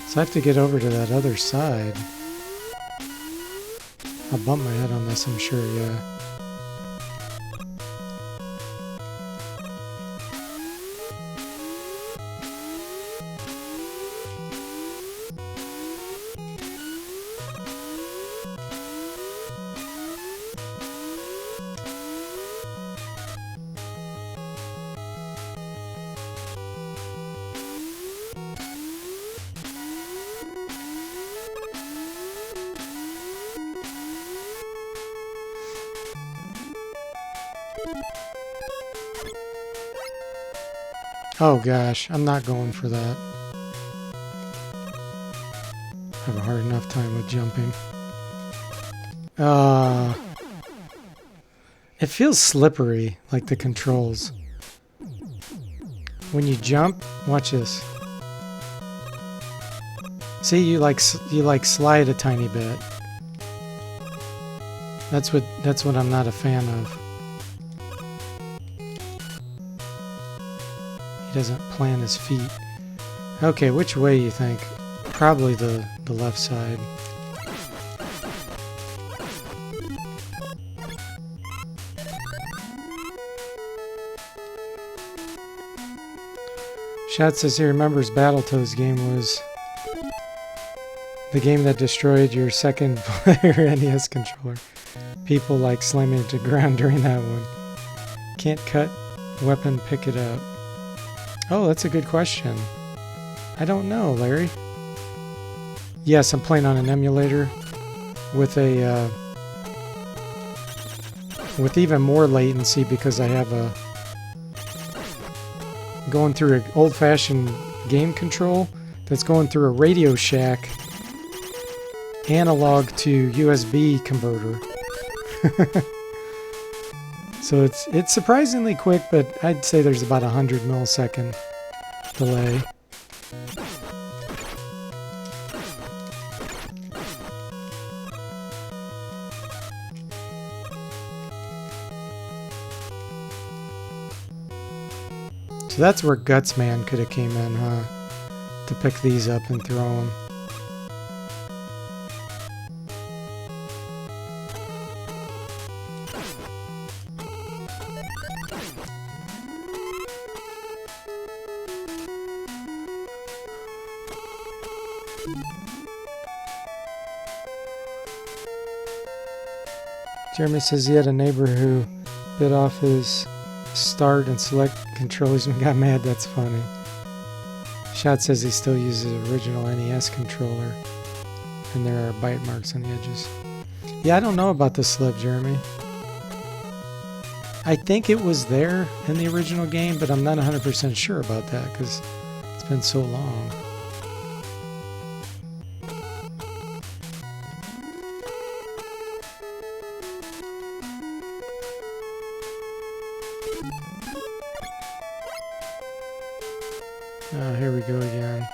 So I have to get over to that other side. I'll bump my head on this, I'm sure, yeah. Oh gosh, I'm not going for that. I have a hard enough time with jumping. It feels slippery, like the controls. when you jump, watch this. See, you like slide a tiny bit. That's what I'm not a fan of. He doesn't plant his feet. Okay, which way you think? Probably the left side. Shot says he remembers Battletoads game was the game that destroyed your second player NES controller. People like slamming it to the ground during that one. Can't cut weapon, pick it up. Oh, that's a good question. I don't know, Larry. Yes, I'm playing on an emulator with a with even more latency because I have a going through an old-fashioned game control that's going through a Radio Shack analog to USB converter. So it's surprisingly quick, but I'd say there's about 100 millisecond delay. So that's where Gutsman could have came in, huh? To pick these up and throw them. Jeremy says he had a neighbor who bit off his start and select controllers and got mad. That's funny. Shot says he still uses the original NES controller and there are bite marks on the edges. Yeah, I don't know about the slip, Jeremy. I think it was there in the original game, but I'm not 100% sure about that because it's been so long. Oh, here we go again.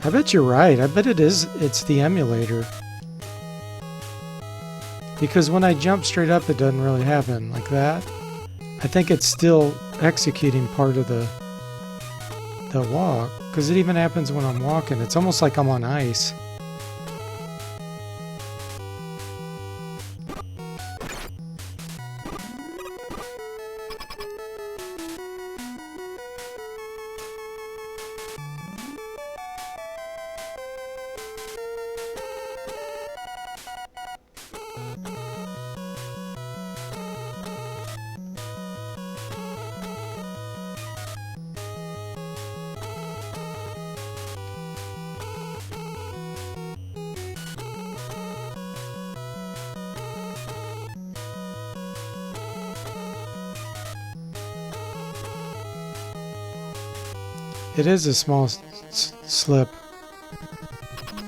I bet you're right. I bet it's the emulator. Because when I jump straight up, it doesn't really happen like that. I think it's still executing part of the walk. Because it even happens when I'm walking. It's almost like I'm on ice. It is a small slip,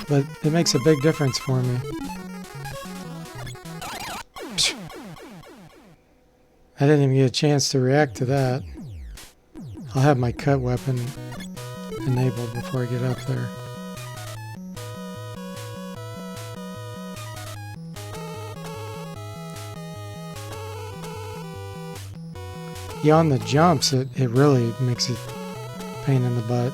but it makes a big difference for me. I didn't even get a chance to react to that. I'll have my cut weapon enabled before I get up there. Yeah, on the jumps, it really makes it pain in the butt.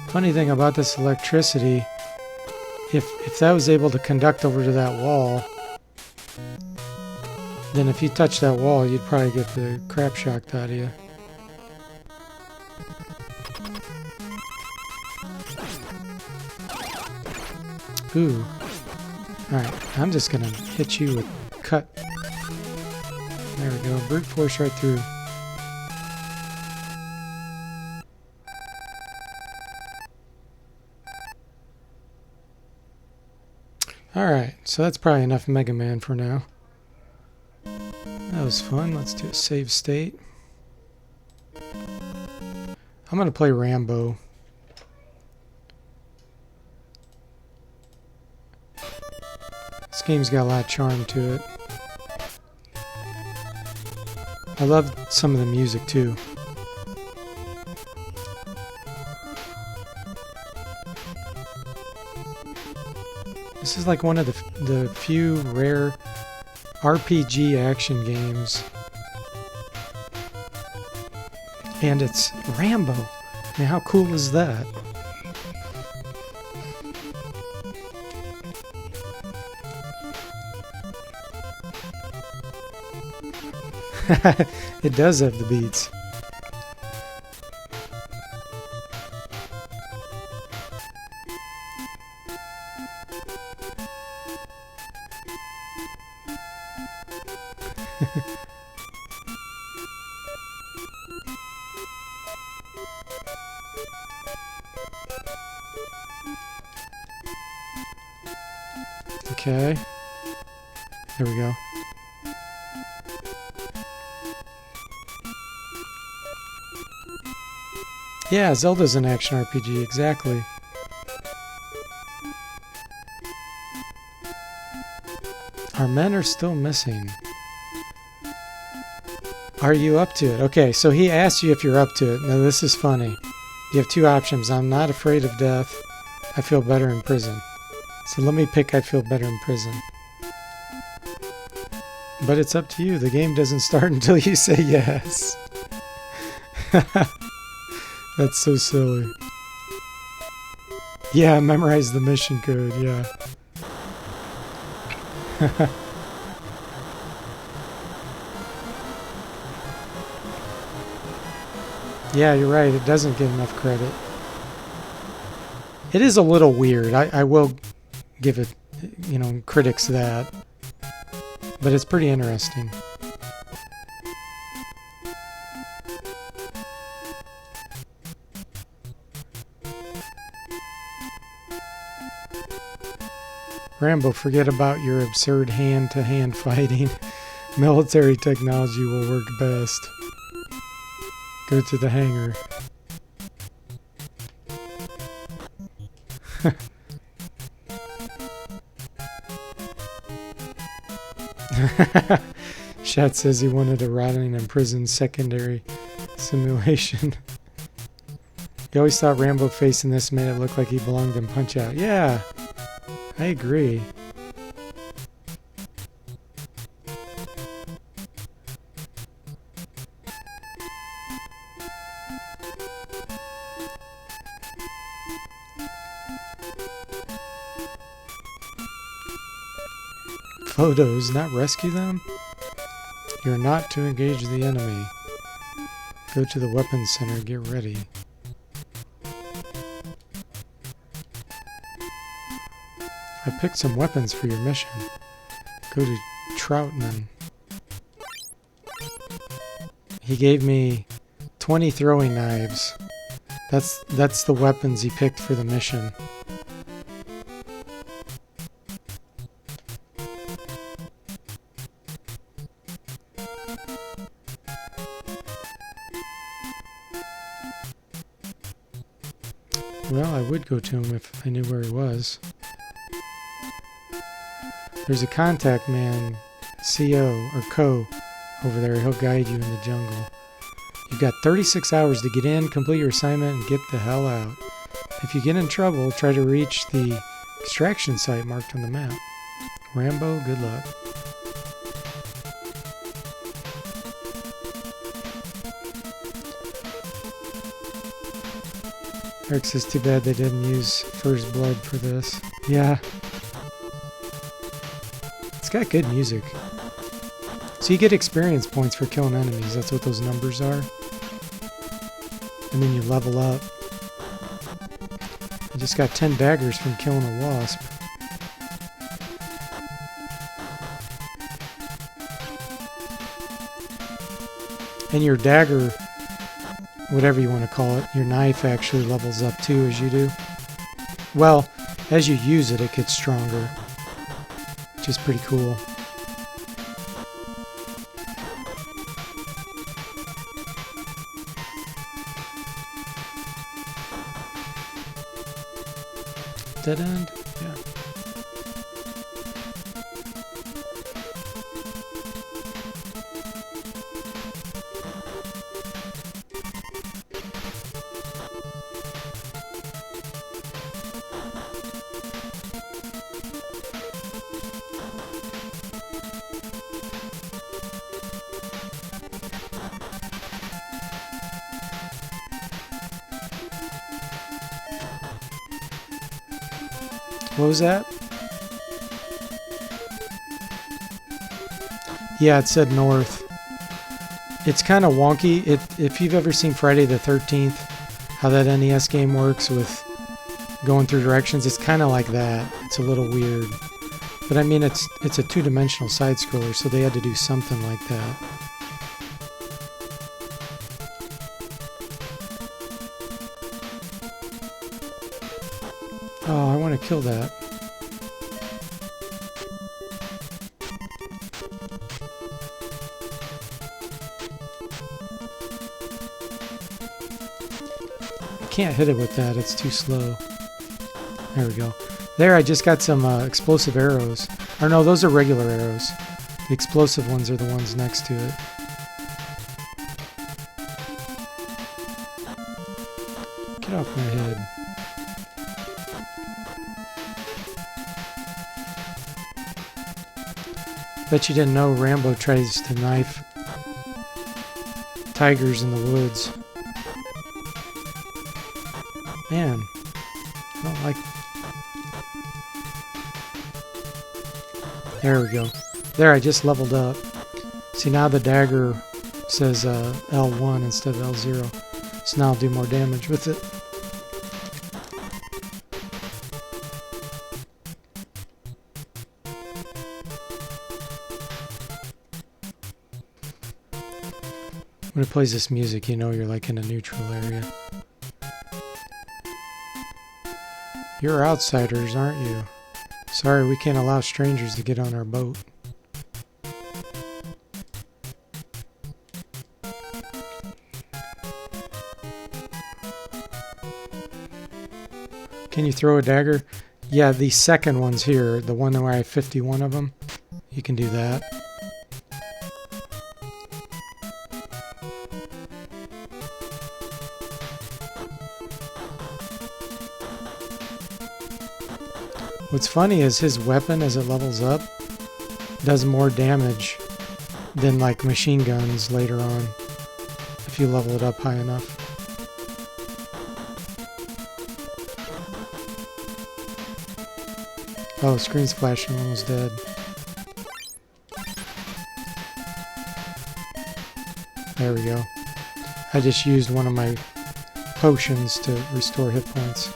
Funny thing about this electricity, if that was able to conduct over to that wall, then if you touch that wall, you'd probably get the crap shocked out of you. Ooh. Alright, I'm just gonna hit you with cut. There we go. Brute force right through. Alright, so that's probably enough Mega Man for now. was fun. Let's do a save state. I'm going to play Rambo. This game's got a lot of charm to it. I love some of the music too. This is like one of the few rare RPG action games. And it's Rambo. I mean, how cool is that? It does have the beats. Okay. There we go. Yeah, Zelda's an action RPG, exactly. Our men are still missing. Are you up to it? Okay, so he asked you if you're up to it. Now this is funny. You have two options. I'm not afraid of death. I feel better in prison. So let me pick I feel better in prison. But it's up to you. The game doesn't start until you say yes. That's so silly. Yeah, memorize the mission code, yeah. Yeah, you're right. It doesn't get enough credit. It is a little weird. I will give it, critics that. But it's pretty interesting. Rambo, forget about your absurd hand-to-hand fighting. Military technology will work best. Go to the hangar. Shat says he wanted a rotting in prison secondary simulation. He always thought Rambo facing this made it look like he belonged in Punch-Out. Yeah, I agree. Photos, not rescue them? You're not to engage the enemy. Go to the weapons center, get ready. I picked some weapons for your mission. Go to Troutman. He gave me 20 throwing knives. That's the weapons he picked for the mission. Well, I would go to him if I knew where he was. There's a contact man, CO or Co over there. He'll guide you in the jungle. You've got 36 hours to get in, complete your assignment, and get the hell out. If you get in trouble, try to reach the extraction site marked on the map. Rambo, good luck. Eric says, too bad they didn't use First Blood for this. Yeah. It's got good music. So you get experience points for killing enemies. That's what those numbers are. And then you level up. I just got 10 daggers from killing a wasp. And your dagger, whatever you want to call it, your knife actually levels up too as you do. Well, as you use it, it gets stronger, which is pretty cool. dead end? Yeah. What was that? Yeah, it said north. It's kind of wonky. If you've ever seen Friday the 13th, how that NES game works with going through directions, it's kind of like that. It's a little weird. But I mean, it's a two-dimensional side-scroller, so they had to do something like that. Oh, I want to kill that. I can't hit it with that, it's too slow. There we go. There, I just got some explosive arrows. Or no, those are regular arrows. The explosive ones are the ones next to it. Get off my head. Bet you didn't know Rambo tries to knife tigers in the woods. Man, I don't like... There we go. There, I just leveled up. See, now the dagger says L1 instead of L0. So now I'll do more damage with it. When it plays this music, you know you're like in a neutral area. You're outsiders, aren't you? Sorry, we can't allow strangers to get on our boat. Can you throw a dagger? Yeah, the second one's here, the one where I have 51 of them. You can do that. What's funny is his weapon, as it levels up, does more damage than like machine guns later on, if you level it up high enough. Oh, screen's flashing, almost dead. There we go. I just used one of my potions to restore hit points.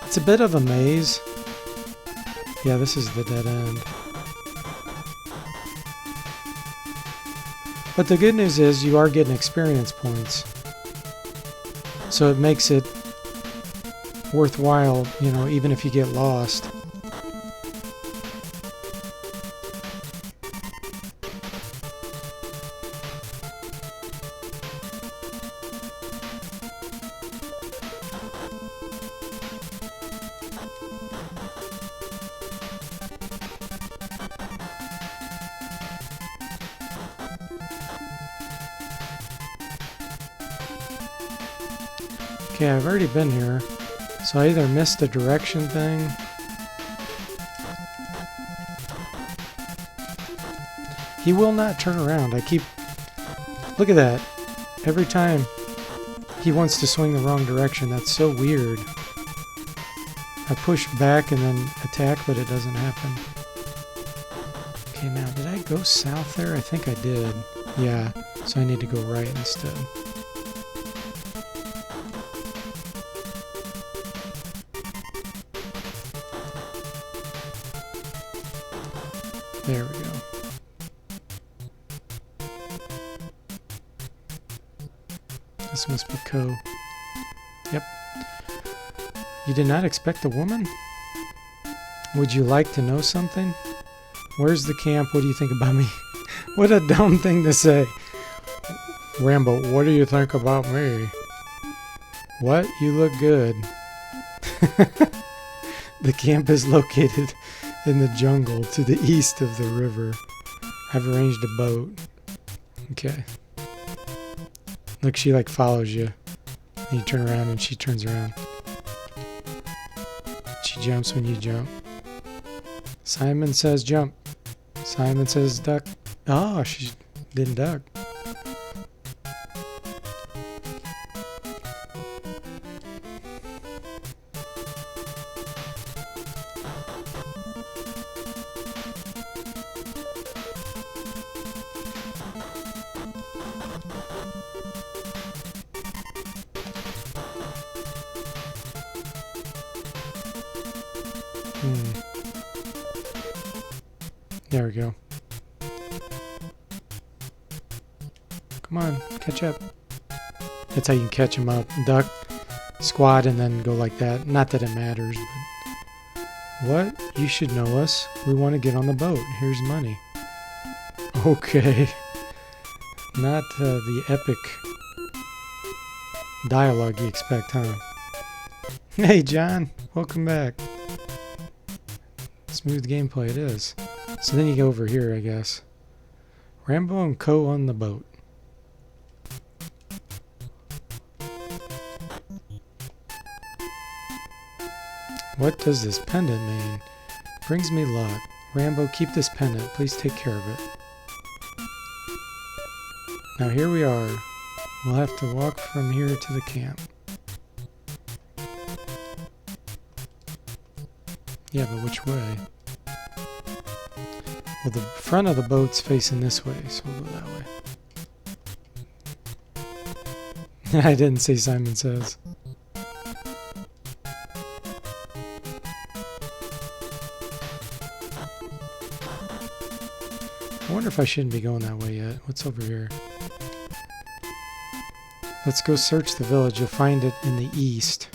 It's a bit of a maze. Yeah, this is the dead end. But the good news is you are getting experience points. So it makes it worthwhile, you know, even if you get lost. Okay, I've already been here, so I either missed the direction thing. He will not turn around. I keep... Look at that. Every time he wants to swing the wrong direction. That's so weird. I push back and then attack, but it doesn't happen. Okay, now, did I go south there? I think I did. Yeah, so I need to go right instead. There we go. This must be Co. Yep. You did not expect a woman? Would you like to know something? Where's the camp? What do you think about me? What a dumb thing to say. Rambo, what do you think about me? What? You look good. The camp is located in the jungle to the east of the river. I've arranged a boat. Okay. Look, she like follows you. And you turn around and she turns around. She jumps when you jump. Simon says jump. Simon says duck. Oh, she didn't duck. There we go. Come on, catch up. That's how you can catch them up. Duck, squat, and then go like that. Not that it matters, but... What? You should know us. We want to get on the boat. Here's money. Okay. Not the epic dialogue you expect, huh? Hey, John. Welcome back. Smooth gameplay it is. So then you go over here, I guess. Rambo and Co. on the boat. What does this pendant mean? Brings me luck. Rambo, keep this pendant. Please take care of it. Now here we are. We'll have to walk from here to the camp. Yeah, but which way? Well, the front of the boat's facing this way, so we'll go that way. I didn't say Simon Says. I wonder if I shouldn't be going that way yet. What's over here? Let's go search the village. You'll find it in the east.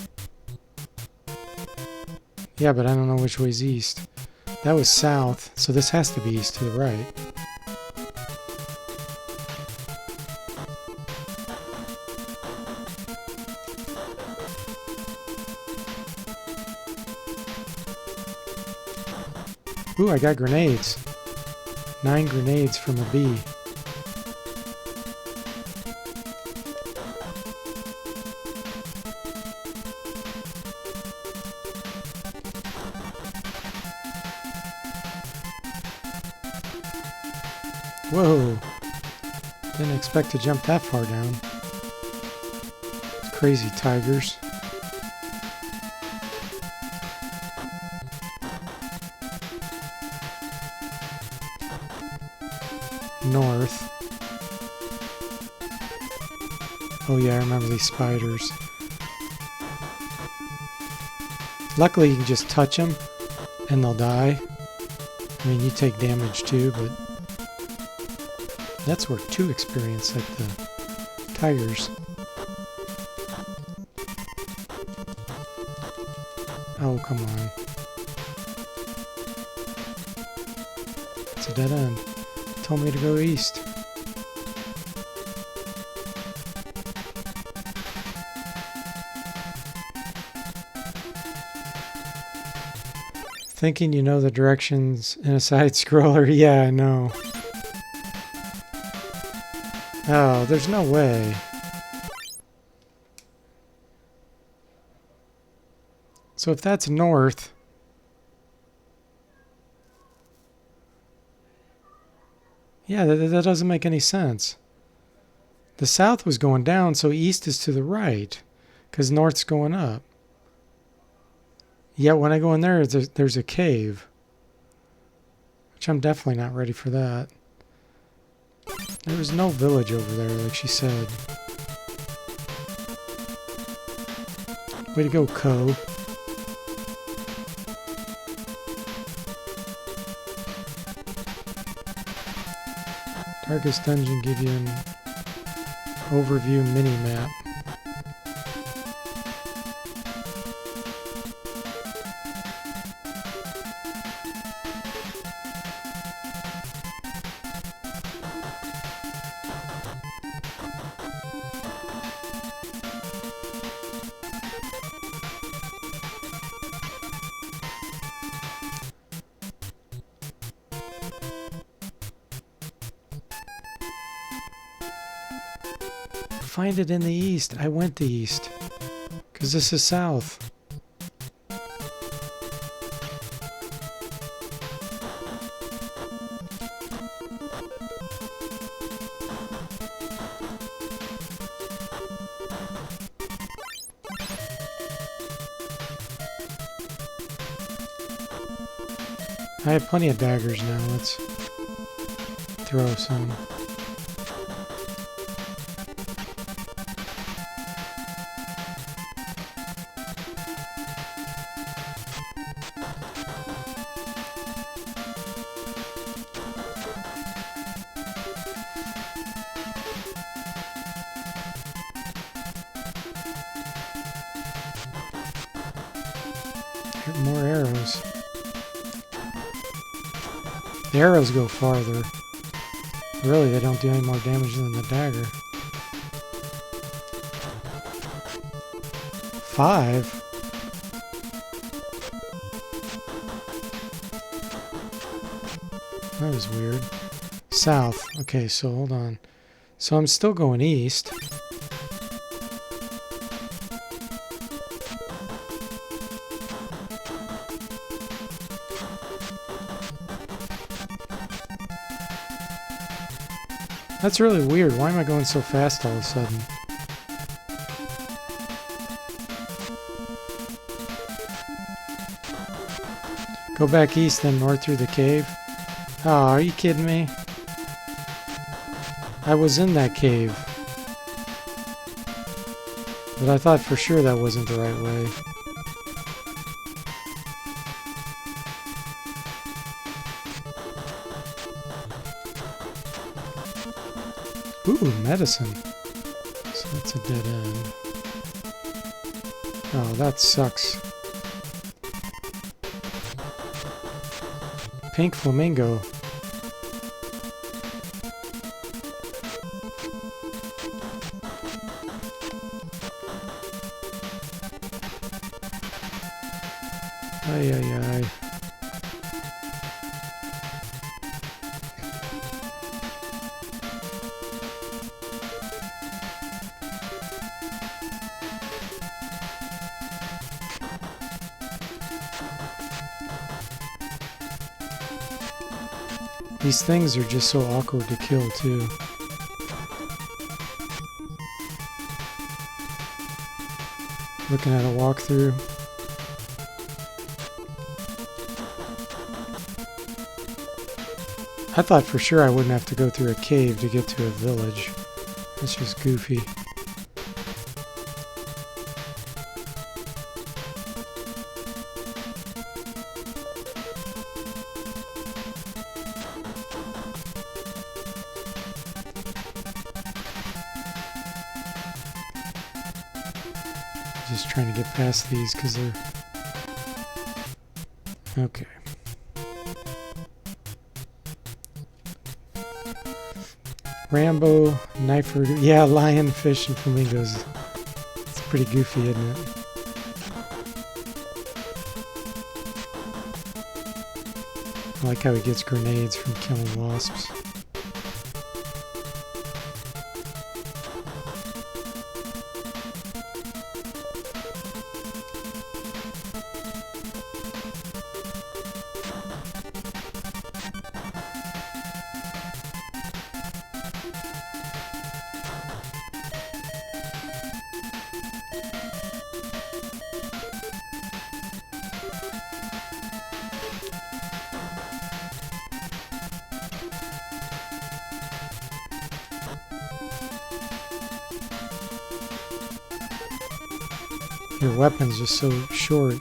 Yeah, but I don't know which way's east. That was south, so this has to be east to the right. Ooh, I got grenades. 9 grenades from a bee. Whoa! Didn't expect to jump that far down. Crazy tigers. North. Oh yeah, I remember these spiders. Luckily you can just touch them and they'll die. I mean, you take damage too, but that's worth 2 experience like the tigers. Oh, come on. It's a dead end. Told me to go east. Thinking you know the directions in a side scroller? Yeah, I know. Oh, there's no way. So if that's north... Yeah, that doesn't make any sense. The south was going down, so east is to the right, because north's going up. Yet when I go in there, there's a cave. Which I'm definitely not ready for that. There was no village over there, like she said. Way to go, Co. Darkest Dungeon give you an overview mini-map. find it in the east. I went the east. Because this is south. I have plenty of daggers now. Let's throw some. More arrows. The arrows go farther. Really, they don't do any more damage than the dagger. 5? That was weird. South. Okay, so hold on. So I'm still going east. That's really weird. Why am I going so fast all of a sudden? Go back east, then north through the cave. Oh, are you kidding me? I was in that cave. But I thought for sure that wasn't the right way. Ooh, medicine. So that's a dead end. Oh, that sucks. Pink flamingo. Ay, ay, ay. These things are just so awkward to kill, too. Looking at a walkthrough. I thought for sure I wouldn't have to go through a cave to get to a village. That's just goofy. Just trying to get past these because they're... Okay. Rambo, knife, yeah, lion, fish, and flamingos. It's pretty goofy, isn't it? I like how he gets grenades from killing wasps. Your weapon's just so short.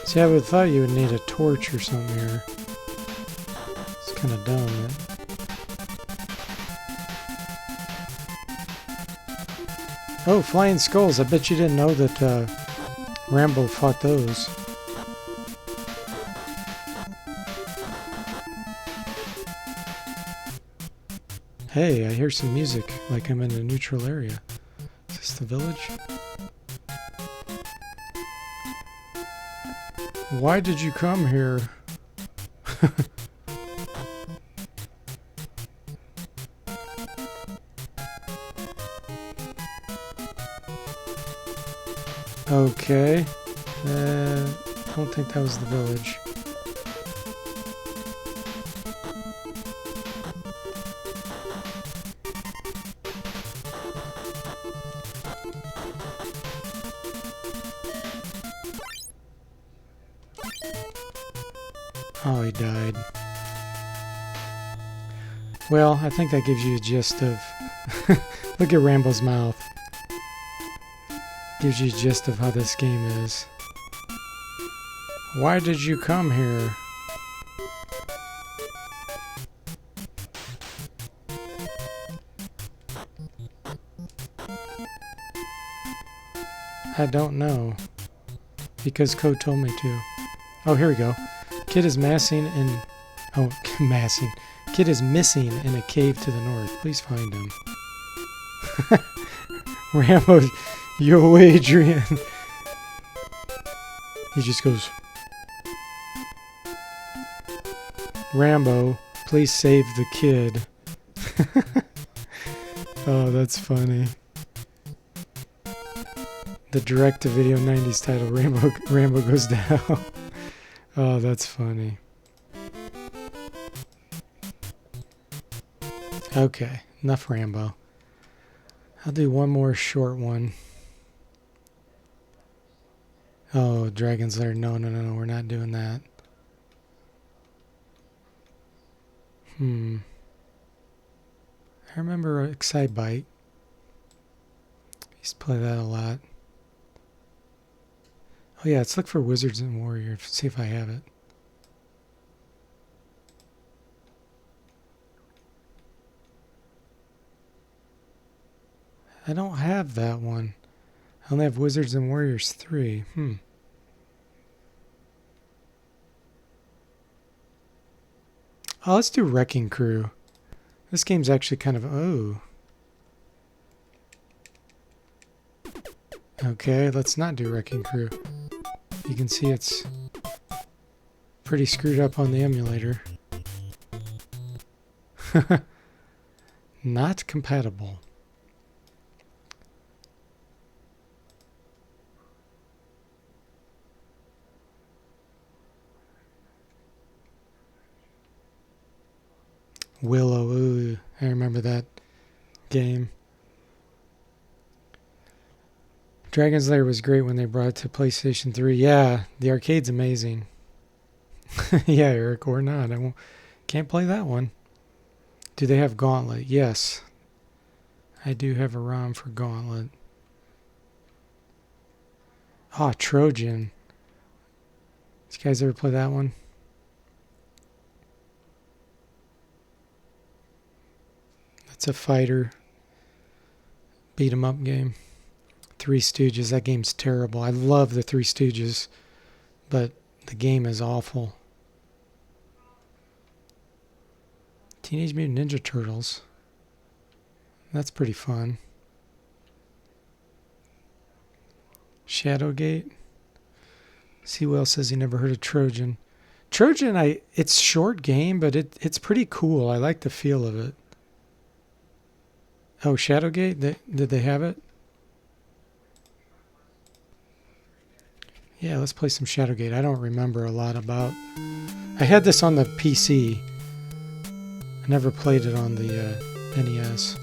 See, I would have thought you would need a torch or something here. It's kind of dumb. Oh, flying skulls. I bet you didn't know that Rambo fought those. Hey, I hear some music, like I'm in a neutral area. Is this the village? Why did you come here? Okay. I don't think that was the village. Oh, he died. Well, I think that gives you a gist of... Look at Rambo's mouth. Gives you a gist of how this game is. Why did you come here? I don't know. Because Code told me to. Oh, here we go. Kid is massing in... Oh, massing. Kid is missing in a cave to the north. Please find him. Rambo, yo, Adrian. He just goes... Rambo, please save the kid. Oh, that's funny. The direct-to-video 90s title, Rambo Goes Down. Oh, that's funny. Okay, enough Rambo. I'll do one more short one. Oh, Dragon's Lair. No, we're not doing that. I remember Excitebike. Used to play that a lot. Oh yeah, let's look for Wizards and Warriors. See if I have it. I don't have that one. I only have Wizards and Warriors 3. Oh, let's do Wrecking Crew. This game's actually kind of... Oh. Okay, let's not do Wrecking Crew. You can see it's pretty screwed up on the emulator. Not compatible. Willow, ooh, I remember that game. Dragon's Lair was great when they brought it to PlayStation 3. Yeah, the arcade's amazing. Yeah, Eric, or not. Can't play that one. Do they have Gauntlet? Yes. I do have a ROM for Gauntlet. Ah, Trojan. Did you guys ever play that one? That's a fighter beat 'em up game. Three Stooges. That game's terrible. I love the Three Stooges, but the game is awful. Teenage Mutant Ninja Turtles. That's pretty fun. Shadowgate. Seawell says he never heard of Trojan. Trojan, it's short game, but it's pretty cool. I like the feel of it. Oh, Shadowgate? Did they have it? Yeah, let's play some Shadowgate. I don't remember a lot about... I had this on the PC. I never played it on the NES.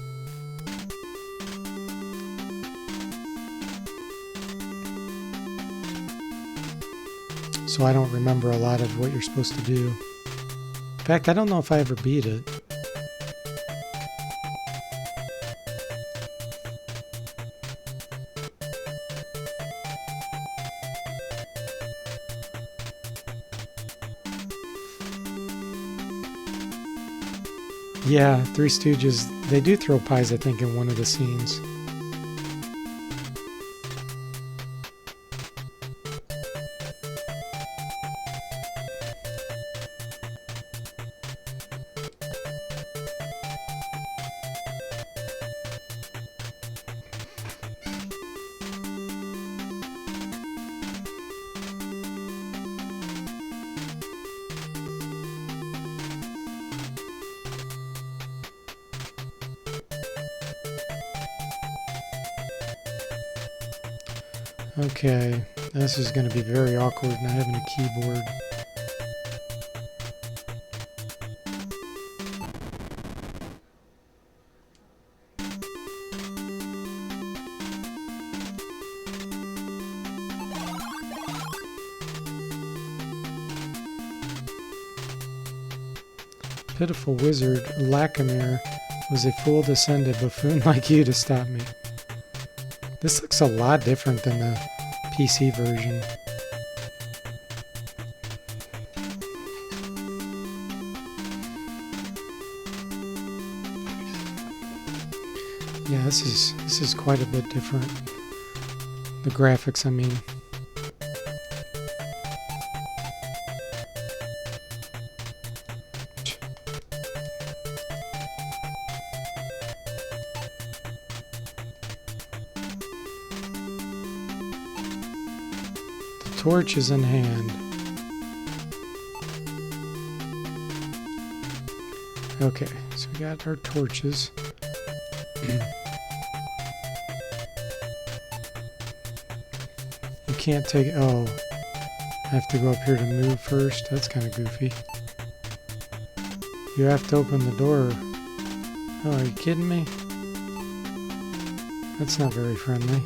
So I don't remember a lot of what you're supposed to do. In fact, I don't know if I ever beat it. Yeah, Three Stooges, they do throw pies, I think, in one of the scenes. Okay, this is going to be very awkward not having a keyboard. Pitiful wizard, Lacamere, was a fool to send a buffoon like you to stop me. This looks a lot different than the PC version. Yeah, this is quite a bit different. The graphics, I mean. Torch is in hand. Okay, so we got our torches. You can't take... Oh, I have to go up here to move first. That's kind of goofy. You have to open the door. Oh, are you kidding me? That's not very friendly.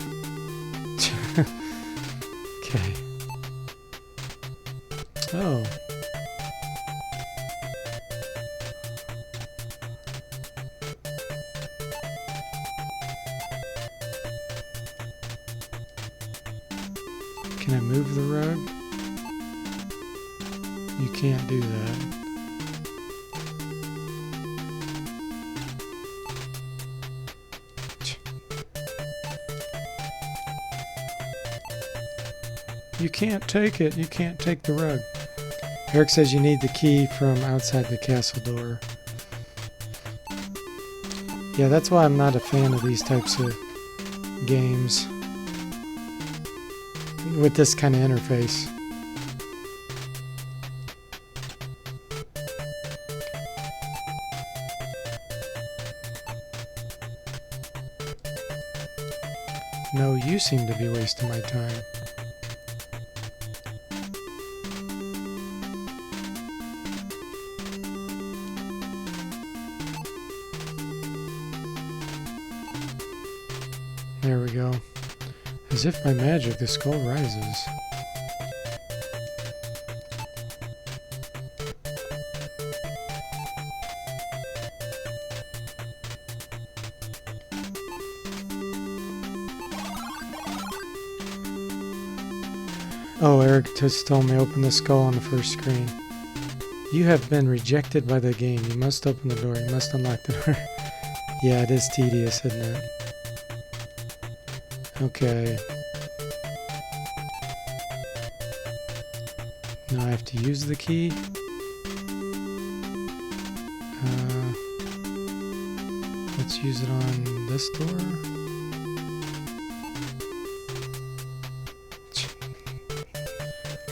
Okay. Oh. Can I move the rug? You can't do that. You can't take it. You can't take the rug. Eric says you need the key from outside the castle door. Yeah, that's why I'm not a fan of these types of games with this kind of interface. No, you seem to be wasting my time. There we go. As if by magic, the skull rises. Oh, Eric just told me open the skull on the first screen. You have been rejected by the game. You must open the door. You must unlock the door. Yeah, it is tedious, isn't it? Okay. Now I have to use the key. Let's use it on this door.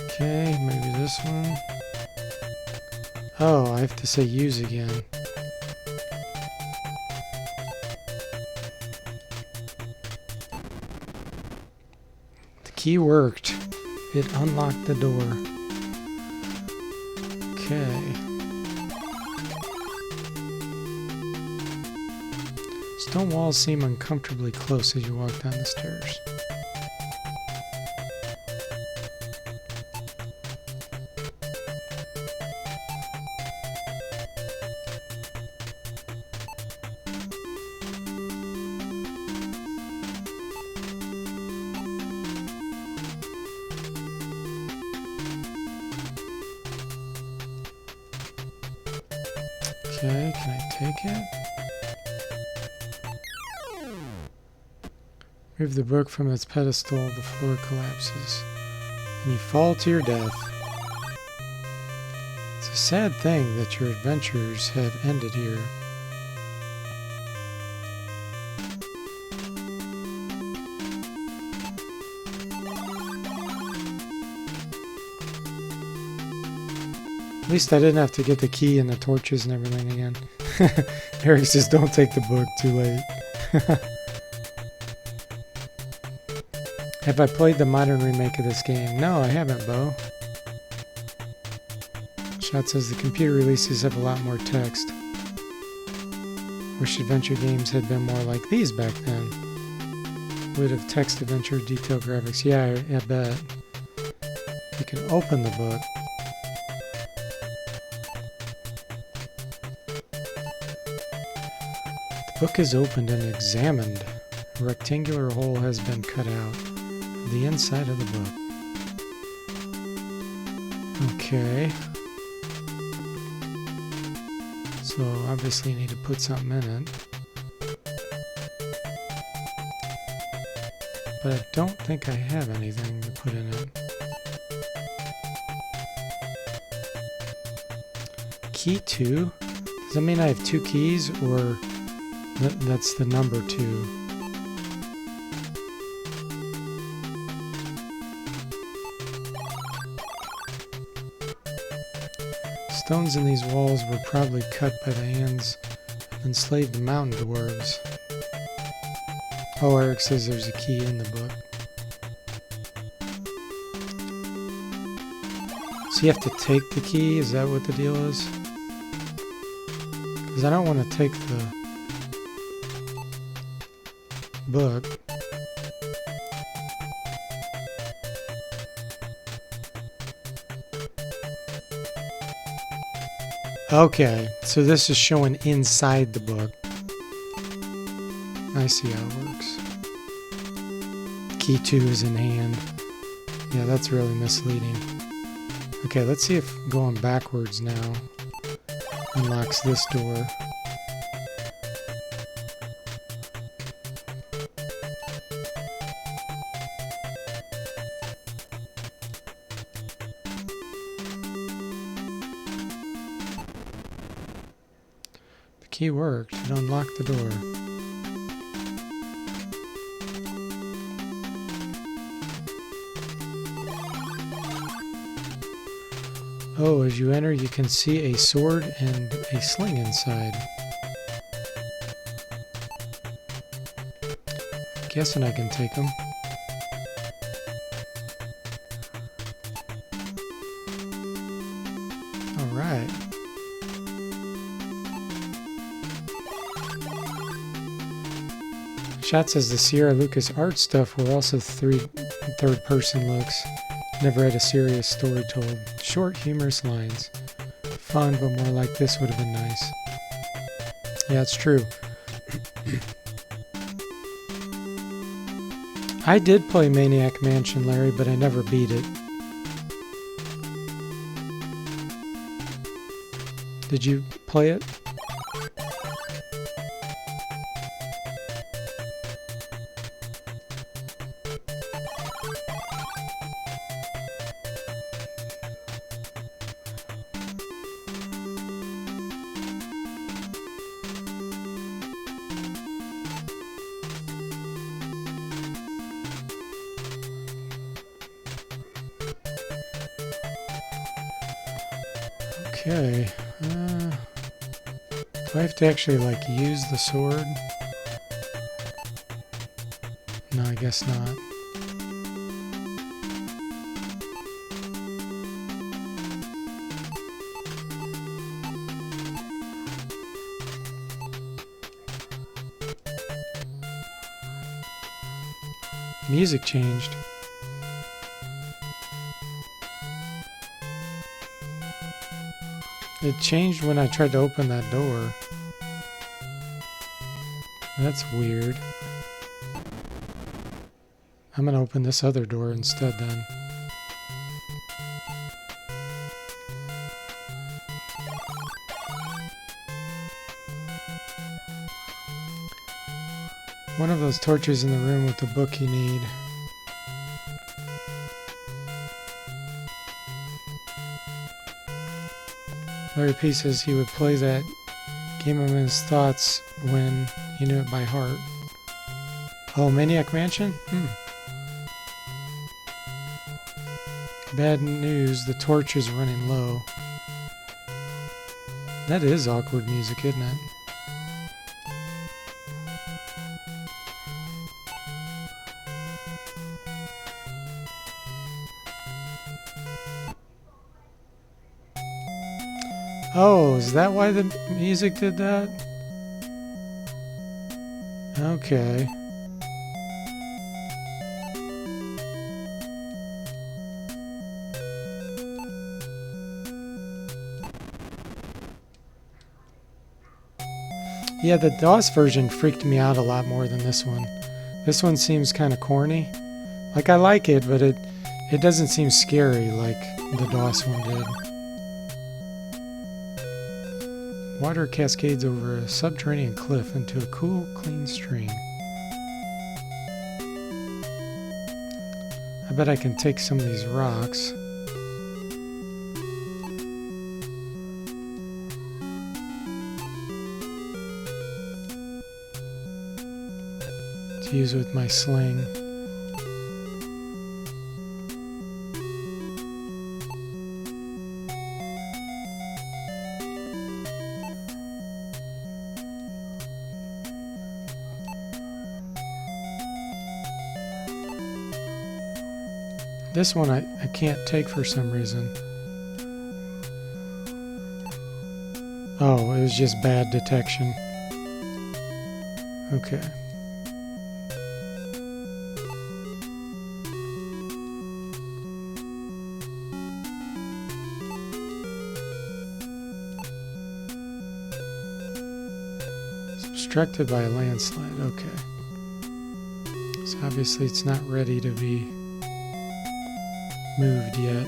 Okay, maybe this one. Oh, I have to say use again. Key worked. It unlocked the door. Okay. Stone walls seem uncomfortably close as you walk down the stairs. Okay, can I take it? Remove the book from its pedestal, the floor collapses, and you fall to your death. It's a sad thing that your adventures have ended here. At least I didn't have to get the key and the torches and everything again. Eric says, don't take the book, too late. Have I played the modern remake of this game? No, I haven't, Bo. Shot says the computer releases have a lot more text. Wish adventure games had been more like these back then. Would have text adventure detailed graphics. Yeah, I bet. You can open the book. The book is opened and examined. A rectangular hole has been cut out of the inside of the book. Okay. So obviously you need to put something in it. But I don't think I have anything to put in it. Key 2? Does that mean I have 2 keys, or that's the number 2? Stones in these walls were probably cut by the hands of enslaved mountain dwarves. Oh, Eric says there's a key in the book. So you have to take the key? Is that what the deal is? Because I don't want to take the book. Okay, so this is showing inside the book. I see how it works. Key 2 is in hand. Yeah, that's really misleading. Okay, let's see if going backwards now unlocks this door. The key worked. It unlocked the door. Oh, as you enter, you can see a sword and a sling inside. Guessing I can take them. Alright. Shot says the Sierra Lucas art stuff were also third-person looks. Never had a serious story told. Short, humorous lines. Fun, but more like this would have been nice. Yeah, it's true. I did play Maniac Mansion, Larry, but I never beat it. Did you play it? Okay, do I have to actually, like, use the sword? No, I guess not. Music changed. It changed when I tried to open that door. That's weird. I'm gonna open this other door instead then. One of those torches in the room with the book you need. Larry P says he would play that game in his thoughts when he knew it by heart. Oh, Maniac Mansion? Bad news, the torch is running low. That is awkward music, isn't it? Oh, is that why the music did that? Okay. Yeah, the DOS version freaked me out a lot more than this one. This one seems kind of corny. Like, I like it, but it doesn't seem scary like the DOS one did. Water cascades over a subterranean cliff into a cool, clean stream. I bet I can take some of these rocks. To use with my sling. This one I can't take for some reason. Oh, it was just bad detection. Okay. Obstructed by a landslide. Okay. So obviously it's not ready to be moved yet.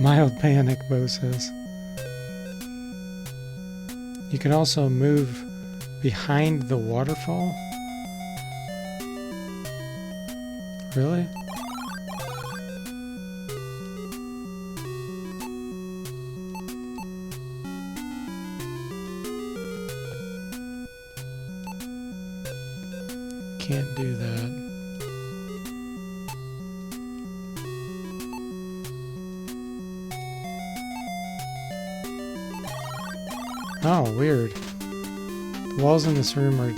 Mild panic, Bo says. You can also move behind the waterfall. Really? Can't do that. Oh, weird. The walls in this room are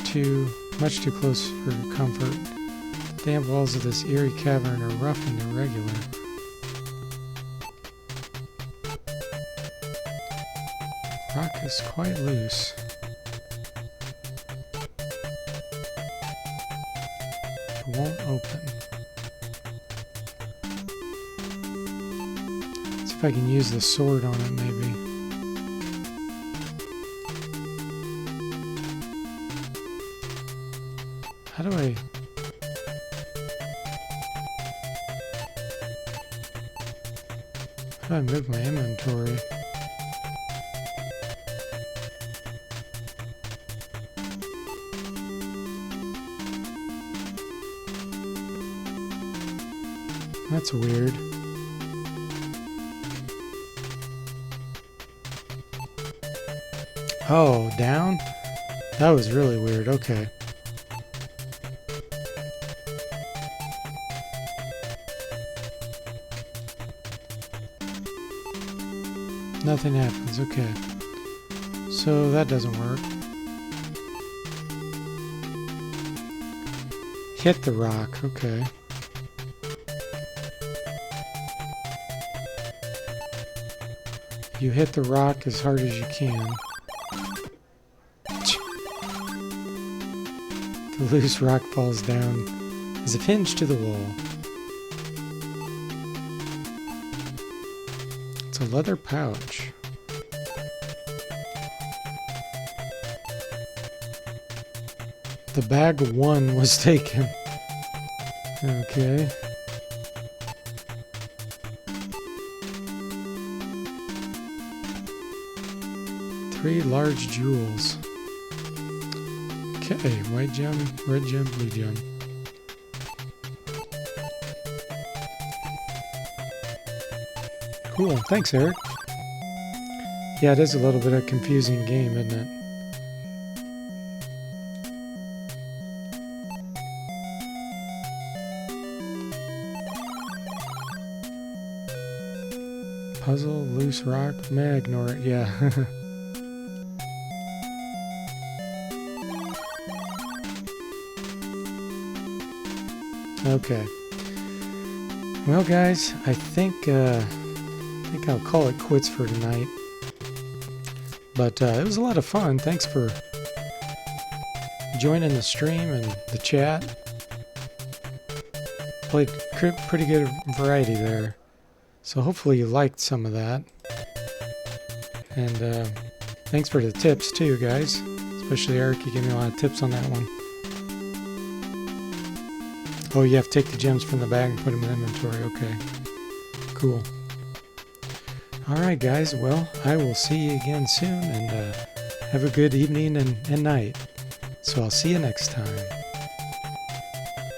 much too close for comfort. The damp walls of this eerie cavern are rough and irregular. Rock is quite loose. Won't open. Let's see if I can use the sword on it, maybe. How do I... How do I move my inventory? That's weird. Oh, down? That was really weird. Okay. Nothing happens. Okay. So that doesn't work. Hit the rock. Okay. You hit the rock as hard as you can. The loose rock falls down as a hinge to the wall. It's a leather pouch. The bag of one was taken. Okay. Three large jewels. Okay, white gem, red gem, blue gem. Cool, thanks Eric. Yeah, it is a little bit of a confusing game, isn't it? Puzzle, loose rock, may ignore it, yeah. Okay. Well, guys, I think I'll call it quits for tonight. But it was a lot of fun. Thanks for joining the stream and the chat. Played pretty good variety there. So hopefully you liked some of that. And thanks for the tips too, guys. Especially Eric, you gave me a lot of tips on that one. Oh, you have to take the gems from the bag and put them in inventory. Okay. Cool. Alright, guys. Well, I will see you again soon. And have a good evening and night. So I'll see you next time.